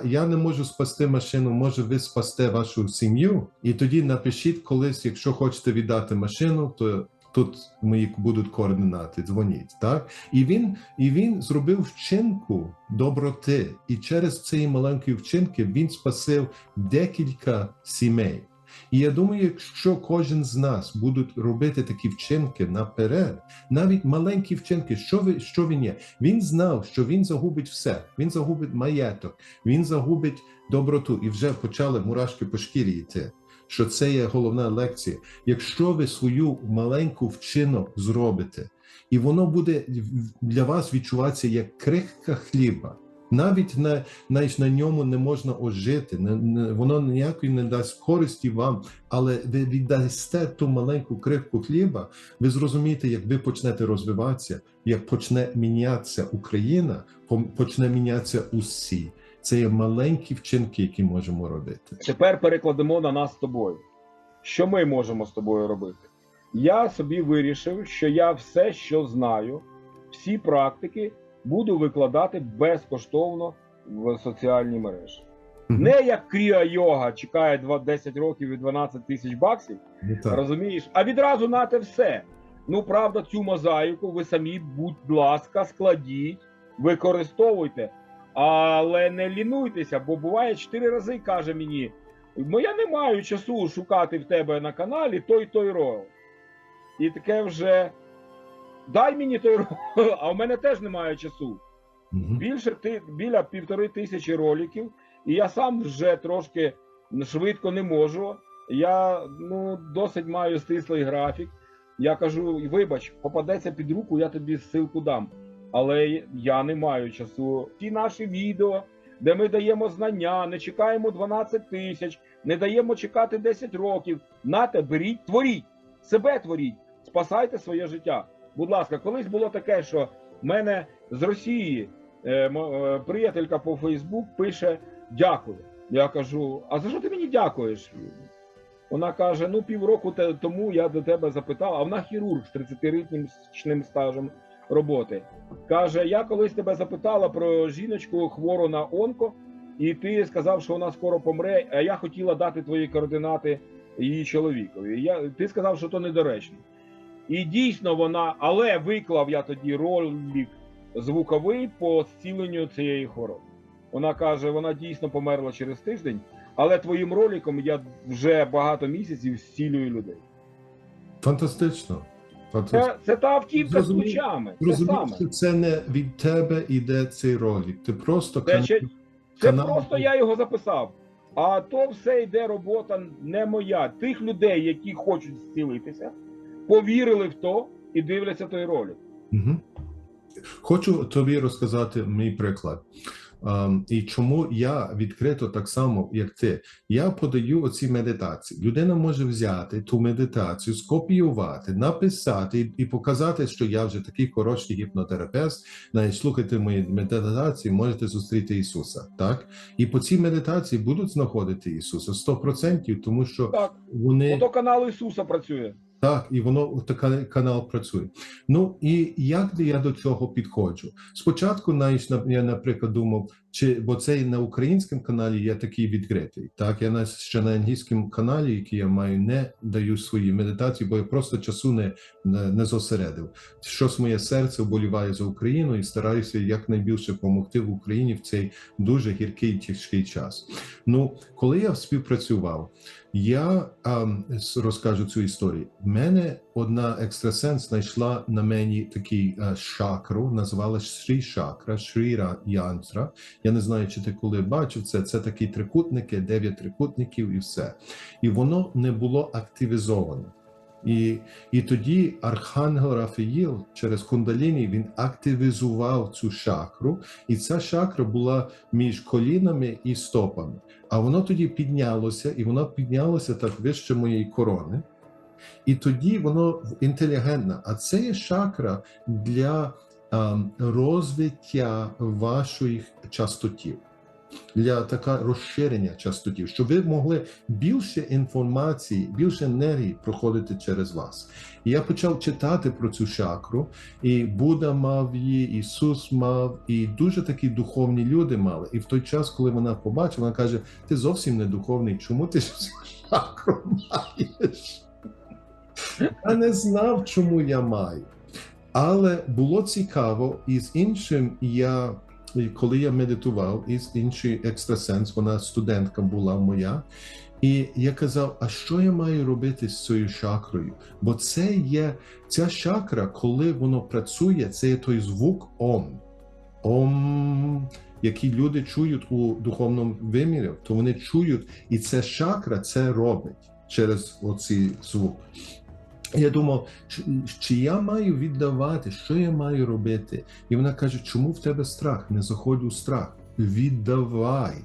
я не можу спасти машину, може ви спасте вашу сім'ю, і тоді напишіть колись, якщо хочете віддати машину, то тут мої будуть координати, дзвоніть. Так? І він зробив вчинку доброти, і через ці маленькі вчинки він спасив декілька сімей. І я думаю, якщо кожен з нас буде робити такі вчинки наперед, навіть маленькі вчинки, що він є? Він знав, що він загубить все. Він загубить маєток, він загубить доброту. І вже почали мурашки по шкірі йти. Що це є головна лекція. Якщо ви свою маленьку вчинок зробите, і воно буде для вас відчуватися як крихка хліба, навіть на ньому не можна ожити, воно ніякої не дасть користі вам, але ви віддасте ту маленьку крихку хліба, ви зрозумієте, як ви почнете розвиватися, як почне мінятися Україна, почне мінятися усі. Це є маленькі вчинки, які можемо робити. Тепер перекладемо на нас з тобою. Що ми можемо з тобою робити? Я собі вирішив, що я все, що знаю, всі практики, буду викладати безкоштовно в соціальні мережі. Не як кріа-йога чекає 10 років і 12 тисяч баксів, розумієш? А відразу на те все. Ну, правда, цю мозаїку ви самі, будь ласка, складіть, використовуйте, але не лінуйтеся, бо буває 4 рази каже мені: я не маю часу шукати в тебе на каналі той рол. І таке вже... Дай мені той ролик, а в мене теж немає часу. Біля 1500 роликів, і я сам вже трошки швидко не можу. Я досить маю стислий графік. Я кажу: вибач, попадеться під руку, я тобі ссылку дам. Але я не маю часу. Ті наші відео, де ми даємо знання, не чекаємо 12 тисяч, не даємо чекати 10 років. Нате, беріть, творіть, себе творіть, спасайте своє життя. Будь ласка, колись було таке, що в мене з Росії приятелька по Фейсбук пише: дякую. Я кажу: а за що ти мені дякуєш? Вона каже: півроку тому я до тебе запитав, а вона хірург з 30-річним стажем роботи. Каже: я колись тебе запитала про жіночку хвору на онко, і ти сказав, що вона скоро помре, а я хотіла дати твої координати її чоловікові. Ти сказав, що то недоречно. І дійсно вона, але виклав я тоді ролик звуковий по зціленню цієї хвороби. Вона каже: вона дійсно померла через тиждень, але твоїм роликом я вже багато місяців зцілюю людей. Фантастично. Це та автівка з ключами. Розумію, що це не від тебе йде цей ролик. Ти просто це просто я його записав. А то все йде робота не моя. Тих людей, які хочуть зцілитися, повірили в то і дивляться той ролик. Хочу тобі розказати мій приклад. І чому я відкрито так само, як ти, я подаю оці медитації. Людина може взяти ту медитацію, скопіювати, написати і показати, що я вже такий хороший гіпнотерапевт, навіть слухайте мої медитації, можете зустріти Ісуса, так? І по цій медитації будуть знаходити Ісуса 100%, тому що Так, вони... ото канал Ісуса працює. Так, і воно такий канал працює. Ну і як я до цього підходжу? Спочатку, я, наприклад, думав, бо це на українському каналі я такий відкритий. Так, я ще на англійському каналі, який я маю, не даю свої медитації, бо я просто часу не зосередив. Щось моє серце вболіває за Україну і стараюся якнайбільше допомогти в Україні в цей дуже гіркий, тяжкий час. Ну, коли я співпрацював, я розкажу цю історію. В мене одна екстрасенс знайшла на мені такий шакру, називалась Шрі-шакра, Шрі-янтра. Я не знаю, чи ти коли бачив це. Це такі трикутники, 9 трикутників і все. І воно не було активізоване. І тоді Архангел Рафаїл через кундаліні, він активізував цю шакру, і ця шакра була між колінами і стопами. А воно тоді піднялося, і воно піднялося так вище моєї корони. І тоді воно інтелігентне. А це є шакра для розвиття ваших частотів, для таке розширення частотів, щоб ви могли більше інформації, більше енергії проходити через вас. І я почав читати про цю шакру, і Будда мав її, Ісус мав, і дуже такі духовні люди мали. І в той час, коли вона побачила, вона каже, ти зовсім не духовний, чому ти ж цю шакру маєш? Я не знав, чому я маю. Але було цікаво, і з іншим коли я медитував, із інший екстрасенс, вона студентка була моя, і я казав, а що я маю робити з цією шакрою? Бо ця шакра, коли воно працює, це є той звук ом. Ом, який люди чують у духовному вимірі, то вони чують, і ця шакра це робить через оцей звук. Я думав, чи я маю віддавати, що я маю робити? І вона каже, чому в тебе страх? Не заходь у страх, віддавай.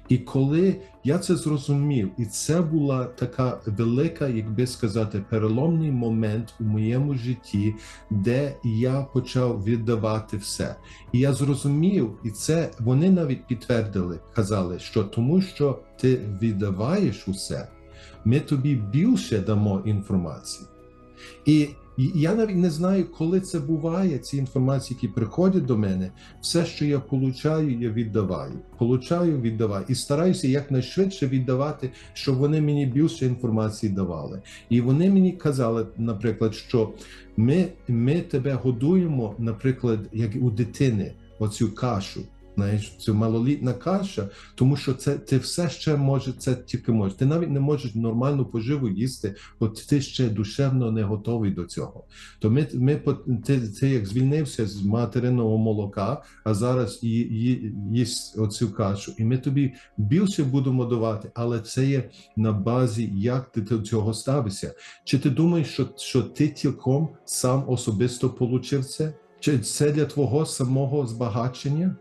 І коли я це зрозумів, і це була така велика, як би сказати, переломний момент у моєму житті, де я почав віддавати все. І я зрозумів, і це вони навіть підтвердили, казали, що тому що ти віддаваєш усе, ми тобі більше дамо інформації. І я навіть не знаю, коли це буває, ці інформації, які приходять до мене, все, що я получаю, я віддаваю. Получаю, віддаваю. І стараюся якнайшвидше віддавати, щоб вони мені більше інформації давали. І вони мені казали, наприклад, що ми тебе годуємо, наприклад, як у дитини, оцю кашу. Знаєш, це малолітна каша, тому що ти все ще можеш, це тільки можеш. Ти навіть не можеш нормальну поживу їсти, бо ти ще душевно не готовий до цього. То ти як звільнився з материного молока, а зараз їсть оцю кашу, і ми тобі більше будемо давати, але це є на базі, як ти до цього ставишся. Чи ти думаєш, що ти цілком сам особисто получив це? Чи це для твого самого збагачення?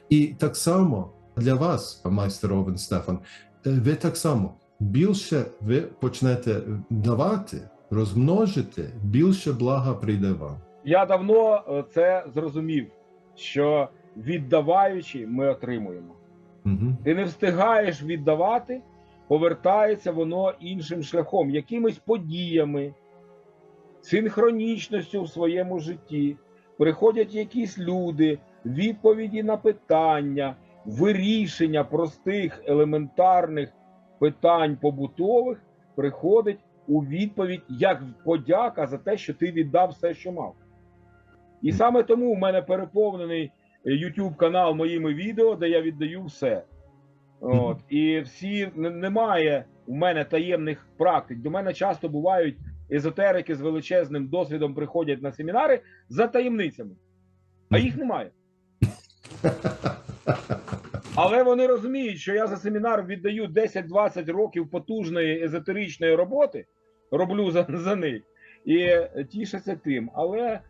І так само для вас, майстер Овен Стефан, ви так само більше ви почнете давати, розмножити, більше блага прийде вам. Я давно це зрозумів, що віддаваючи, ми отримуємо. Угу. Ти не встигаєш віддавати, повертається воно іншим шляхом, якимись подіями, синхронічністю в своєму житті. Приходять якісь люди, відповіді на питання, вирішення простих елементарних питань побутових приходить у відповідь як подяка за те, що ти віддав все, що мав. І саме тому у мене переповнений YouTube канал моїми відео, де я віддаю все. От. І немає у мене таємних практик. До мене часто бувають езотерики з величезним досвідом приходять на семінари за таємницями, а їх немає. Але вони розуміють, що я за семінар віддаю 10-20 років потужної езотеричної роботи, роблю за них, і тішаться тим. Але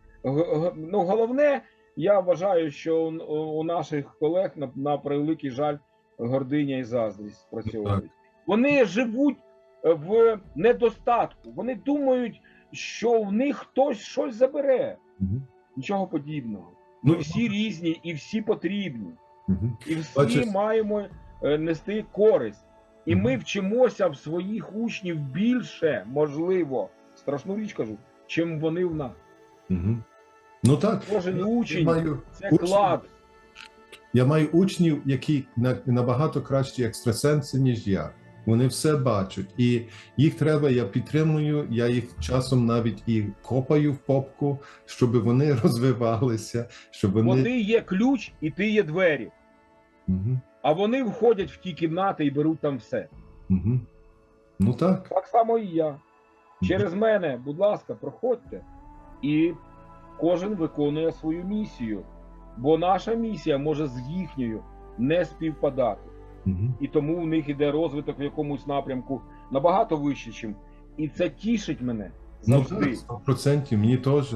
головне я вважаю, що у наших колег на превеликий жаль гординя і заздрість спрацьовують. Вони живуть в недостатку. Вони думають, що в них хтось щось забере. Мгм. Нічого подібного. Ну, Ми всі різні і всі потрібні. Мгм. І всі Бачиш- маємо нести користь. І ми Мгм. вчимося в своїх учнів більше, можливо, страшну річ кажу, чим вони в нас. Мгм. Ну так, Кожен я учень маю це учнів- клад. Я маю учнів, які набагато кращі екстрасенси, ніж я. Вони все бачать, і їх треба, я підтримую, я їх часом навіть і копаю в попку, щоб вони розвивалися, щоб вони. Вони є ключ, і ти є двері. Мгм. А вони входять в ті кімнати і беруть там все. Мгм. Ну так. Так само і я. Через мене, будь ласка, проходьте. І кожен виконує свою місію. Бо наша місія може з їхньою не співпадати. Мгм. І тому в них іде розвиток в якомусь напрямку набагато вище, чим. І це тішить мене завжди. Ну, 100%, мені теж.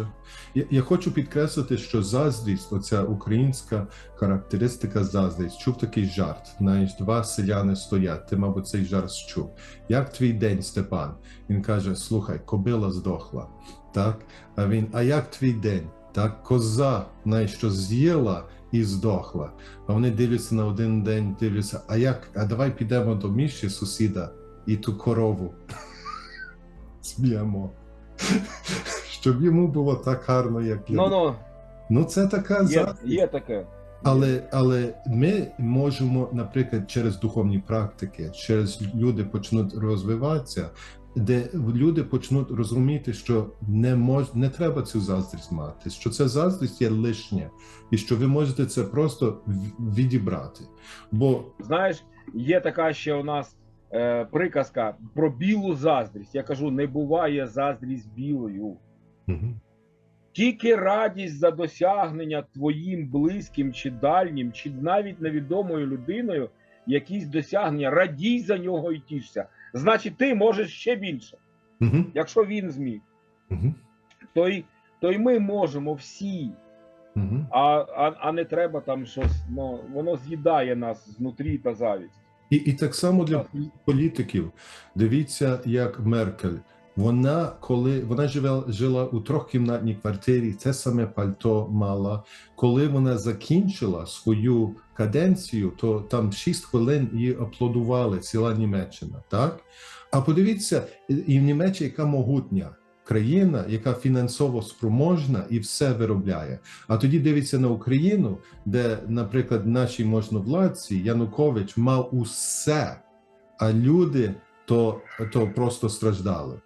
Я хочу підкреслити, що заздрість, оця українська характеристика заздрість, чув такий жарт. Знаєш, два селяни стоять, ти, мабуть, цей жарт чув. Як твій день, Степан? Він каже, слухай, кобила здохла. Так? А як твій день? Так, коза, знаєш, що з'їла і здохла. А вони дивляться на один день, дивляться, а давай підемо до Міші, сусіда, і ту корову зб'ємо. Щоб йому було так гарно, як йому. Ну, це така заздрість. Є таке. Але ми можемо, наприклад, через духовні практики, через люди почнуть розвиватися, де люди почнуть розуміти, що не треба цю заздрість мати, що ця заздрість є лишня, і що ви можете це просто відібрати. Бо знаєш, є така ще у нас приказка про білу заздрість. Я кажу, не буває заздрість білою. Мгм. Тільки радість за досягнення твоїм близьким чи дальнім, чи навіть невідомою людиною, якісь досягнення, радій за нього і тішся. Значить, ти можеш ще більше. Мгм. Якщо він зміг, Мгм. то й ми можемо всі. Мгм. А не треба там щось, воно з'їдає нас знутрі та завість. І так само для політиків. Дивіться, як Меркель. Вона жила у трьохкімнатній квартирі, те саме пальто мала. Коли вона закінчила свою каденцію, то там 6 хвилин її аплодували, ціла Німеччина. Так? А подивіться, і в Німеччині яка могутня країна, яка фінансово спроможна і все виробляє. А тоді дивіться на Україну, де, наприклад, наші можновладці, Янукович мав усе, а люди то просто страждали.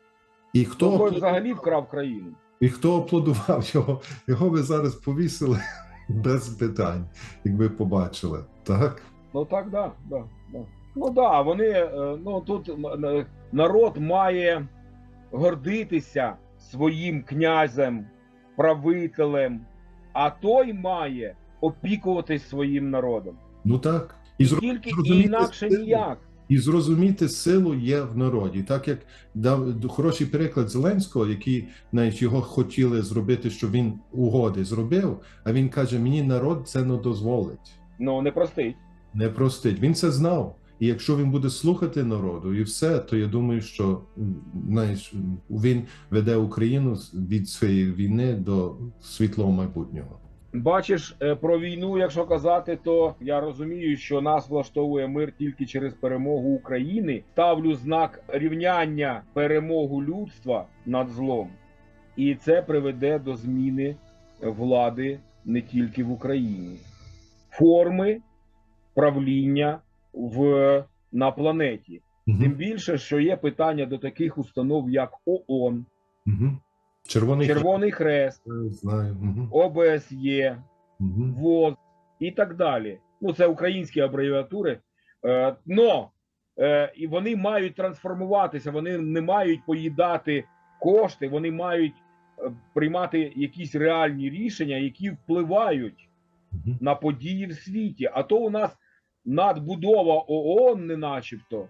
І Той взагалі вкрав країну. І хто аплодував його? Його би зараз повісили без питань, якби побачили. Так? Ну так, да. Ну да, вони, тут народ має гордитися своїм князем, правителем, а той має опікуватись своїм народом. Ну так. Тільки і інакше ніяк. І зрозуміти силу є в народі. Так як дав хороший приклад Зеленського, який навіть його хотіли зробити, щоб він угоди зробив, а він каже, мені народ це не дозволить. Не простить. Не простить. Він це знав. І якщо він буде слухати народу і все, то я думаю, що знаєш, він веде Україну від цієї війни до світлого майбутнього. Бачиш, про війну, якщо казати, то я розумію, що нас влаштовує мир тільки через перемогу України. Ставлю знак рівняння перемогу людства над злом. І це приведе до зміни влади не тільки в Україні. Форми правління на планеті. Тим більше, що є питання до таких установ, як ООН, Червоний Хрест, знаю. ОБСЄ, ВОЗ і так далі. Це українські абревіатури. І вони мають трансформуватися, вони не мають поїдати кошти, вони мають приймати якісь реальні рішення, які впливають на події в світі. А то у нас надбудова ООН, не начебто,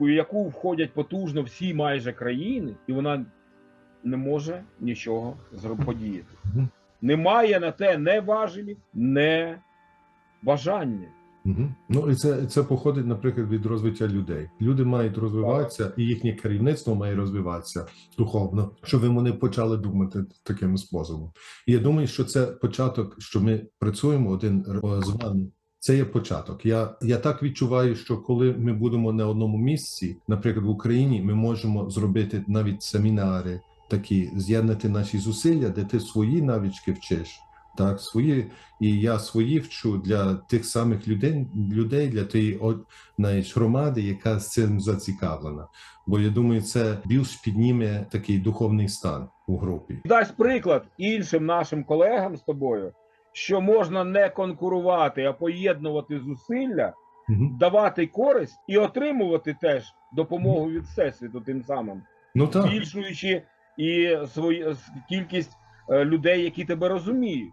в яку входять потужно всі майже країни, і вона не може нічого подіяти. Немає на те не важелів, не бажання. Угу. Ну і це походить, наприклад, від розвиття людей. Люди мають розвиватися, і їхнє керівництво має розвиватися духовно, щоб вони почали думати таким способом. І я думаю, що це початок, що ми працюємо один з вами. Це є початок. Я так відчуваю, що коли ми будемо на одному місці, наприклад, в Україні, ми можемо зробити навіть семінари, такі з'єднати наші зусилля, де ти свої навички вчиш. Так, свої, і я свої вчу для тих самих людей для тієї громади, яка з цим зацікавлена. Бо я думаю, це більш підніме такий духовний стан у групі. Дасть приклад іншим нашим колегам з тобою, що можна не конкурувати, а поєднувати зусилля, давати користь і отримувати теж допомогу від Всесвіту тим самим, збільшуючи і кількість людей, які тебе розуміють.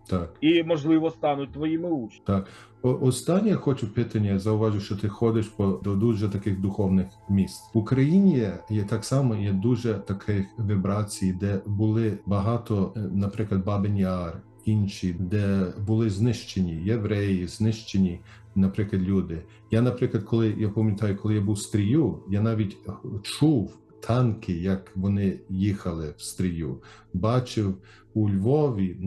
Так. І, можливо, стануть твоїми учнями. Так. Останнє хочу питання. Я зауважу, що ти ходиш до дуже таких духовних місць. В Україні є так само є дуже таких вібрацій, де були багато, наприклад, Бабин Яр, інші, де були знищені євреї, знищені, наприклад, люди. Я, наприклад, я пам'ятаю, коли я був в Стрію, я навіть чув танки, як вони їхали в Стрію. Бачив у Львові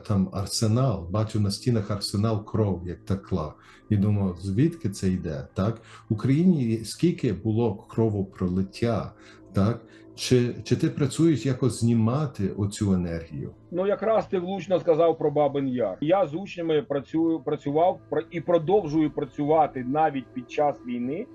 там арсенал, бачив на стінах арсенал кров, як текла. І думав, звідки це йде? Так? В Україні скільки було кровопролиття, так? Чи ти працюєш якось знімати оцю енергію? Ну, якраз ти влучно сказав про Бабин Яр. Я з учнями працював і продовжую працювати навіть під час війни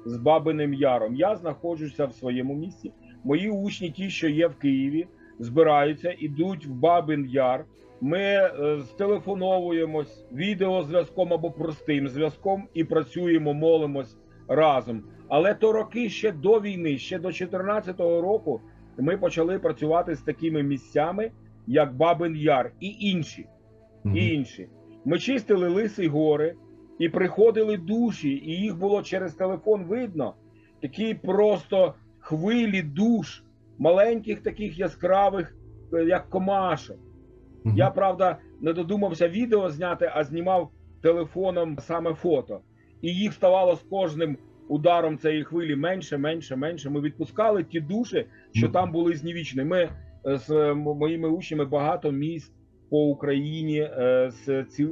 з Бабиним Яром. Я знаходжуся в своєму місці. Мої учні, ті, що є в Києві, збираються, ідуть в Бабин Яр. Ми стелефоновуємось відеозв'язком або простим зв'язком і працюємо, молимось разом. Але то роки ще до війни, ще до 2014 року ми почали працювати з такими місцями, як Бабин Яр і інші. Ми чистили Лисі гори, і приходили душі, і їх було через телефон видно. Такі просто хвилі душ, маленьких таких яскравих, як комашок. Я, правда, не додумався відео зняти, а знімав телефоном саме фото. І їх ставало з кожним ударом цієї хвилі менше. Ми відпускали ті душі, що там були знівічені. Ми з моїми учнями багато місць по Україні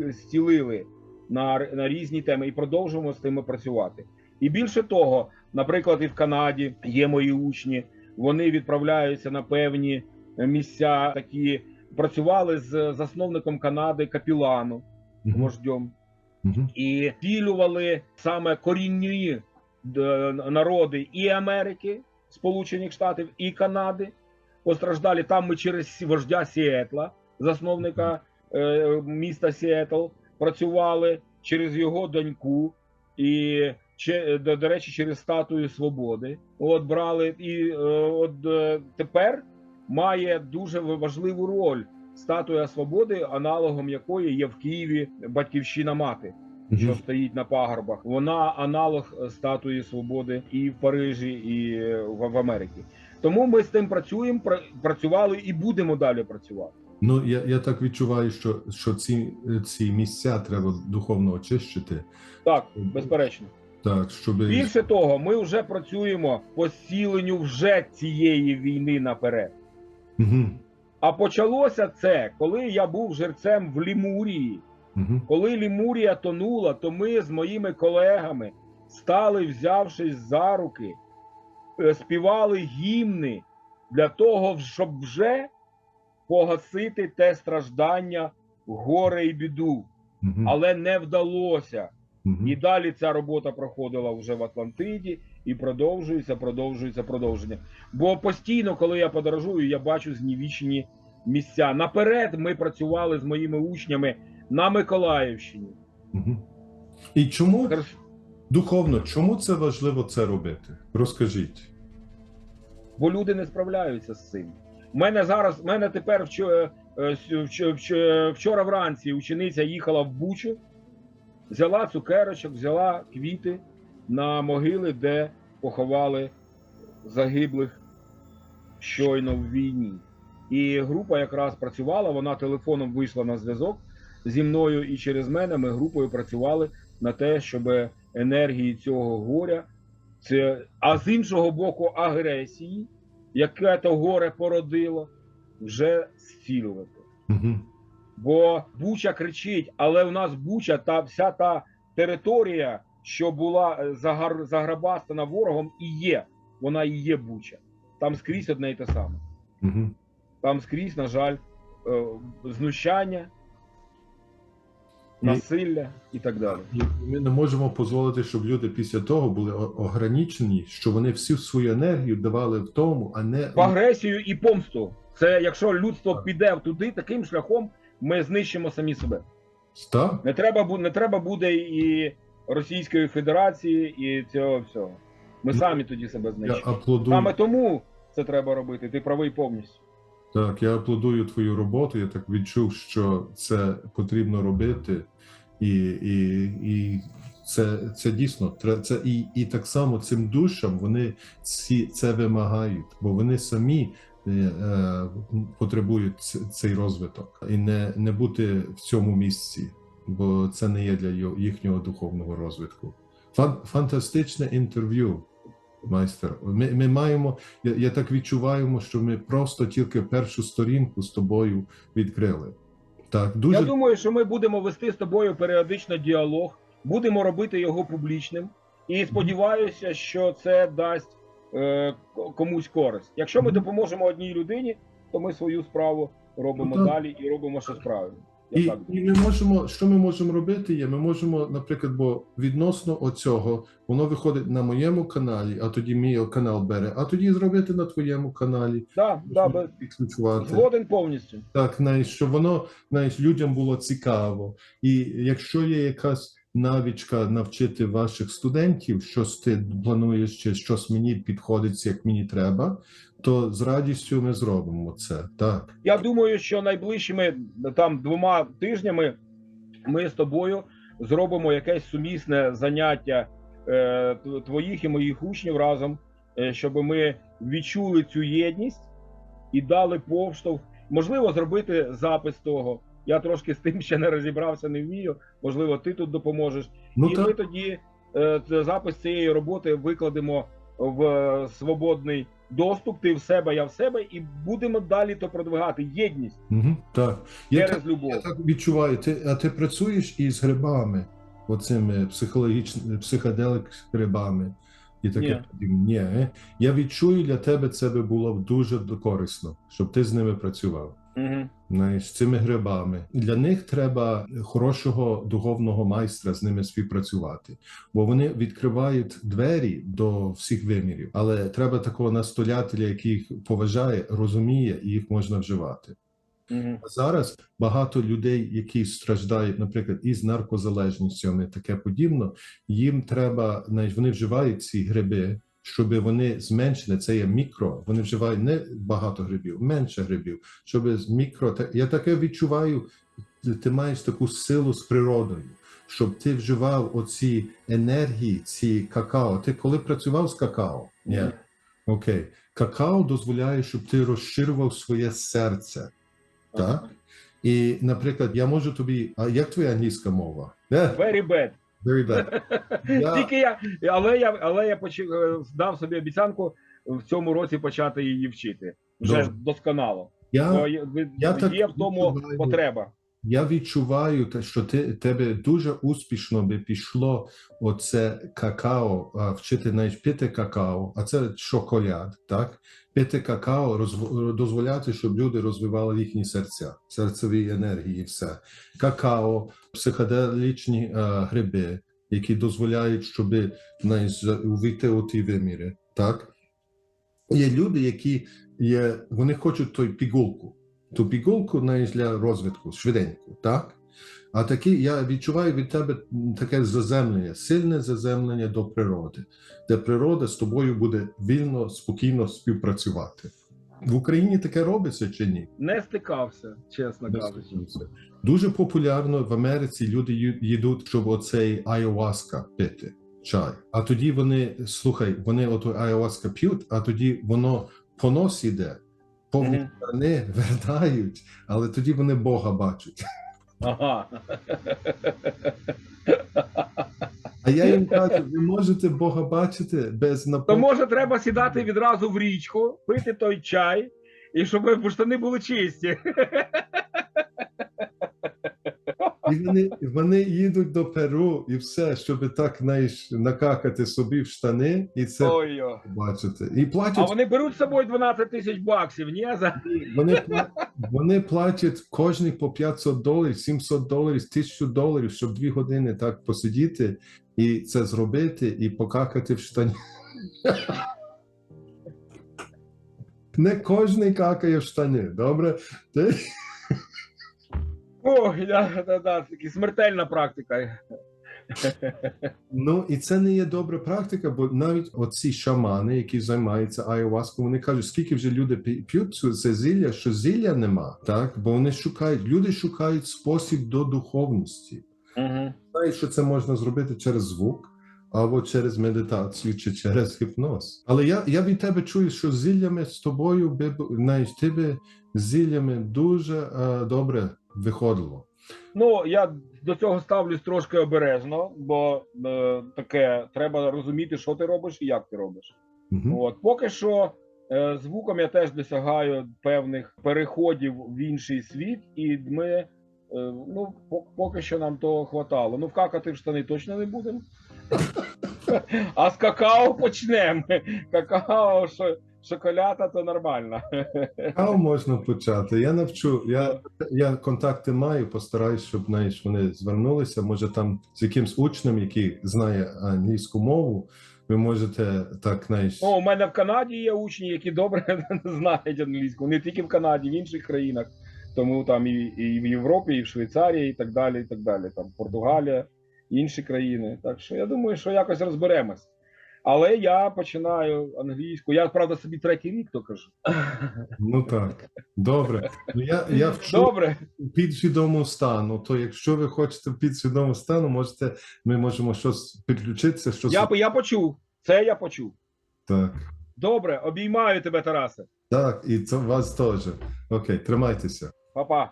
зцілили на різні теми і продовжуємо з тими працювати. І більше того, наприклад, і в Канаді є мої учні, вони відправляються на певні місця такі, працювали з засновником Канади Капілану, вождем, і втілювали саме корінні народи і Америки, Сполучених Штатів, і Канади. Постраждали там ми через вождя Сіетла, засновника міста Сіетл, працювали через його доньку і, до речі, через статую Свободи. Брали і тепер має дуже важливу роль статуя Свободи, аналогом якої є в Києві Батьківщина Мати, що стоїть на пагорбах. Вона аналог статуї Свободи і в Парижі, і в Америці. Тому ми з тим працювали і будемо далі працювати. Ну, я так відчуваю, що ці місця треба духовно очищити. Так, безперечно. Так, щоб... Більше того, ми вже працюємо по зціленню вже цієї війни наперед. А почалося це, коли я був жерцем в Лімурії. Коли Лімурія тонула, то ми з моїми колегами стали, взявшись за руки, співали гімни для того, щоб вже погасити те страждання, горе і біду. Але не вдалося. І далі ця робота проходила вже в Атлантиді і продовження. Бо постійно, коли я подорожую, я бачу знівічені місця. Наперед ми працювали з моїми учнями на Миколаївщині. І чому, духовно, чому це важливо це робити? Розкажіть. Бо люди не справляються з цим. У мене тепер вчора вранці учениця їхала в Бучу, взяла цукерочок, взяла квіти на могили, де поховали загиблих щойно в війні. І група якраз працювала, вона телефоном вийшла на зв'язок зі мною і через мене ми групою працювали на те, щоб енергії цього горя, а з іншого боку агресії, яке то горе породило, вже зцілювати. Угу. Бо Буча кричить, але у нас Буча, вся та територія, що була заграбастана ворогом, і є. Вона і є Буча. Там скрізь одне і те саме. Угу. Там скрізь, на жаль, знущання, насилля і так далі. І ми не можемо дозволити, щоб люди після того були ограничені, що вони всю свою енергію давали в тому, а не В агресію і помсту. Це якщо людство піде туди, таким шляхом ми знищимо самі себе. Так? Не треба буде і Російської Федерації, і цього всього. Ми самі тоді себе Я знищимо. аплодую. Саме тому це треба робити. Ти правий повністю. Так, я аплодую твою роботу. Я так відчув, що це потрібно робити, і це дійсно це і так само цим душам вони це вимагають, бо вони самі потребують цей розвиток і не бути в цьому місці, бо це не є для їхнього духовного розвитку. Фантастичне інтерв'ю. Майстер, ми маємо, я так відчуваємо, що ми просто тільки першу сторінку з тобою відкрили. Так, дуже... Я думаю, що ми будемо вести з тобою періодично діалог, будемо робити його публічним і сподіваюся, що це дасть комусь користь. Якщо ми допоможемо одній людині, то ми свою справу робимо далі і робимо щось правильно. І ми можемо, що ми можемо робити ми можемо, наприклад, бо відносно оцього, воно виходить на моєму каналі, а тоді мій канал бере, а тоді зробити на твоєму каналі. Так, згоден повністю. Так, щоб воно, людям було цікаво. І якщо є якась навичка навчити ваших студентів, щось ти плануєш, чи щось мені підходить, як мені треба, то з радістю ми зробимо це. Так. Я думаю, що найближчими 2 тижнями ми з тобою зробимо якесь сумісне заняття твоїх і моїх учнів разом, щоб ми відчули цю єдність і дали поштовх. Можливо, зробити запис того. Я трошки з тим ще не розібрався, не вмію. Можливо, ти тут допоможеш. Ми тоді запис цієї роботи викладемо в свободний доступ, ти в себе, я в себе, і будемо далі то продвигати. Єдність. Так. Через любов. Я так відчуваю. Ти працюєш із грибами, оцими психоделик грибами. І таке. Ні. Я відчую, для тебе це би було дуже корисно, щоб ти з ними працював. З цими грибами. Для них треба хорошого духовного майстра з ними співпрацювати, бо вони відкривають двері до всіх вимірів, але треба такого настоятеля, який їх поважає, розуміє і їх можна вживати. А зараз багато людей, які страждають, наприклад, із наркозалежністю, і таке подібне, їм треба, вони вживають ці гриби, щоб вони зменшили, це є мікро, вони вживають не багато грибів, менше грибів, щоб з мікро, я таке відчуваю, ти маєш таку силу з природою, щоб ти вживав оці енергії, ці какао. Ти коли працював з какао? Ні. Окей. Какао дозволяє, щоб ти розширював своє серце. Так? І, наприклад, я можу тобі, а як твоя англійська мова? Very bad. Very bad. Але я дав собі обіцянку в цьому році почати її вчити. Вже досконало. Є в тому потреба. Я відчуваю, що тебе дуже успішно би пішло оце какао, вчити пити какао, а це шоколад, так? Пити какао, дозволяти, щоб люди розвивали їхні серця, серцеві енергії і все. Какао, психоделічні гриби, які дозволяють, щоб увійти у ті виміри, так? Є люди, які вони хочуть той пігулку. Ту пігулку для розвитку, швиденько, так? А такі, я відчуваю від тебе таке заземлення, сильне заземлення до природи, де природа з тобою буде вільно, спокійно співпрацювати. В Україні таке робиться чи ні? Не стикався, чесно кажучи. Дуже популярно в Америці люди їдуть, щоб оцей айоваска пити, чай. А тоді вони, вони ото айоваска п'ють, а тоді воно понос іде. повні Мгм. штани вердають, але тоді вони Бога бачать. Ага. А я їм кажу, ви можете Бога бачити без То наповнення. може треба сідати відразу в річку, пити той чай, і щоб штани були чисті. І вони їдуть до Перу і все, щоб так, знаєш, накакати собі в штани і це Ой-ой. побачити. І А платять, вони беруть з собою 12 тисяч баксів, ні? вони платять кожний по $500, $700, $1000, щоб 2 години так посидіти і це зробити, і покакати в штані. Не кожний какає в штани, добре? Ти... Ой, такі смертельна практика. Ну, і це не є добра практика, бо навіть оці шамани, які займаються айваскою, вони кажуть, скільки вже люди п'ють це зілля, що зілля нема, так? Бо вони люди шукають спосіб до духовності. Угу. Знають, що це можна зробити через звук, або через медитацію, чи через гіпноз. Але я від тебе чую, що зіллями з тобою, знаєш, тебе з зіллями дуже добре виходило. Ну, я до цього ставлюсь трошки обережно, бо таке треба розуміти, що ти робиш і як ти робиш. Угу. От поки що звуком я теж досягаю певних переходів в інший світ, і ми ну поки що нам того хватало. Ну, вкакати в штани точно не будемо. А з какао почнемо. Какао, шоколята то нормально. Кау можна почати. Я навчу. Я контакти маю, постараюсь, щоб знаєш, вони звернулися. Може, там з якимсь учнем, який знає англійську мову, ви можете так, знаєш. Ну, у мене в Канаді є учні, які добре знають англійську. Не тільки в Канаді, в інших країнах. Тому там і в Європі, і в Швейцарії, і так далі, і так далі. Там Португалія, інші країни. Так що я думаю, що якось розберемось. Але я починаю англійську. Я, правда, собі 3-й рік то кажу. Ну так, добре. Ну, я вчу Добре. підсвідомого стану. То якщо ви хочете підсвідомого стану, ми можемо щось підключитися. Щось... Я почув. Це я почув. Так. Добре, обіймаю тебе, Тарасе. Так, і це вас теж. Окей, тримайтеся. Па-па.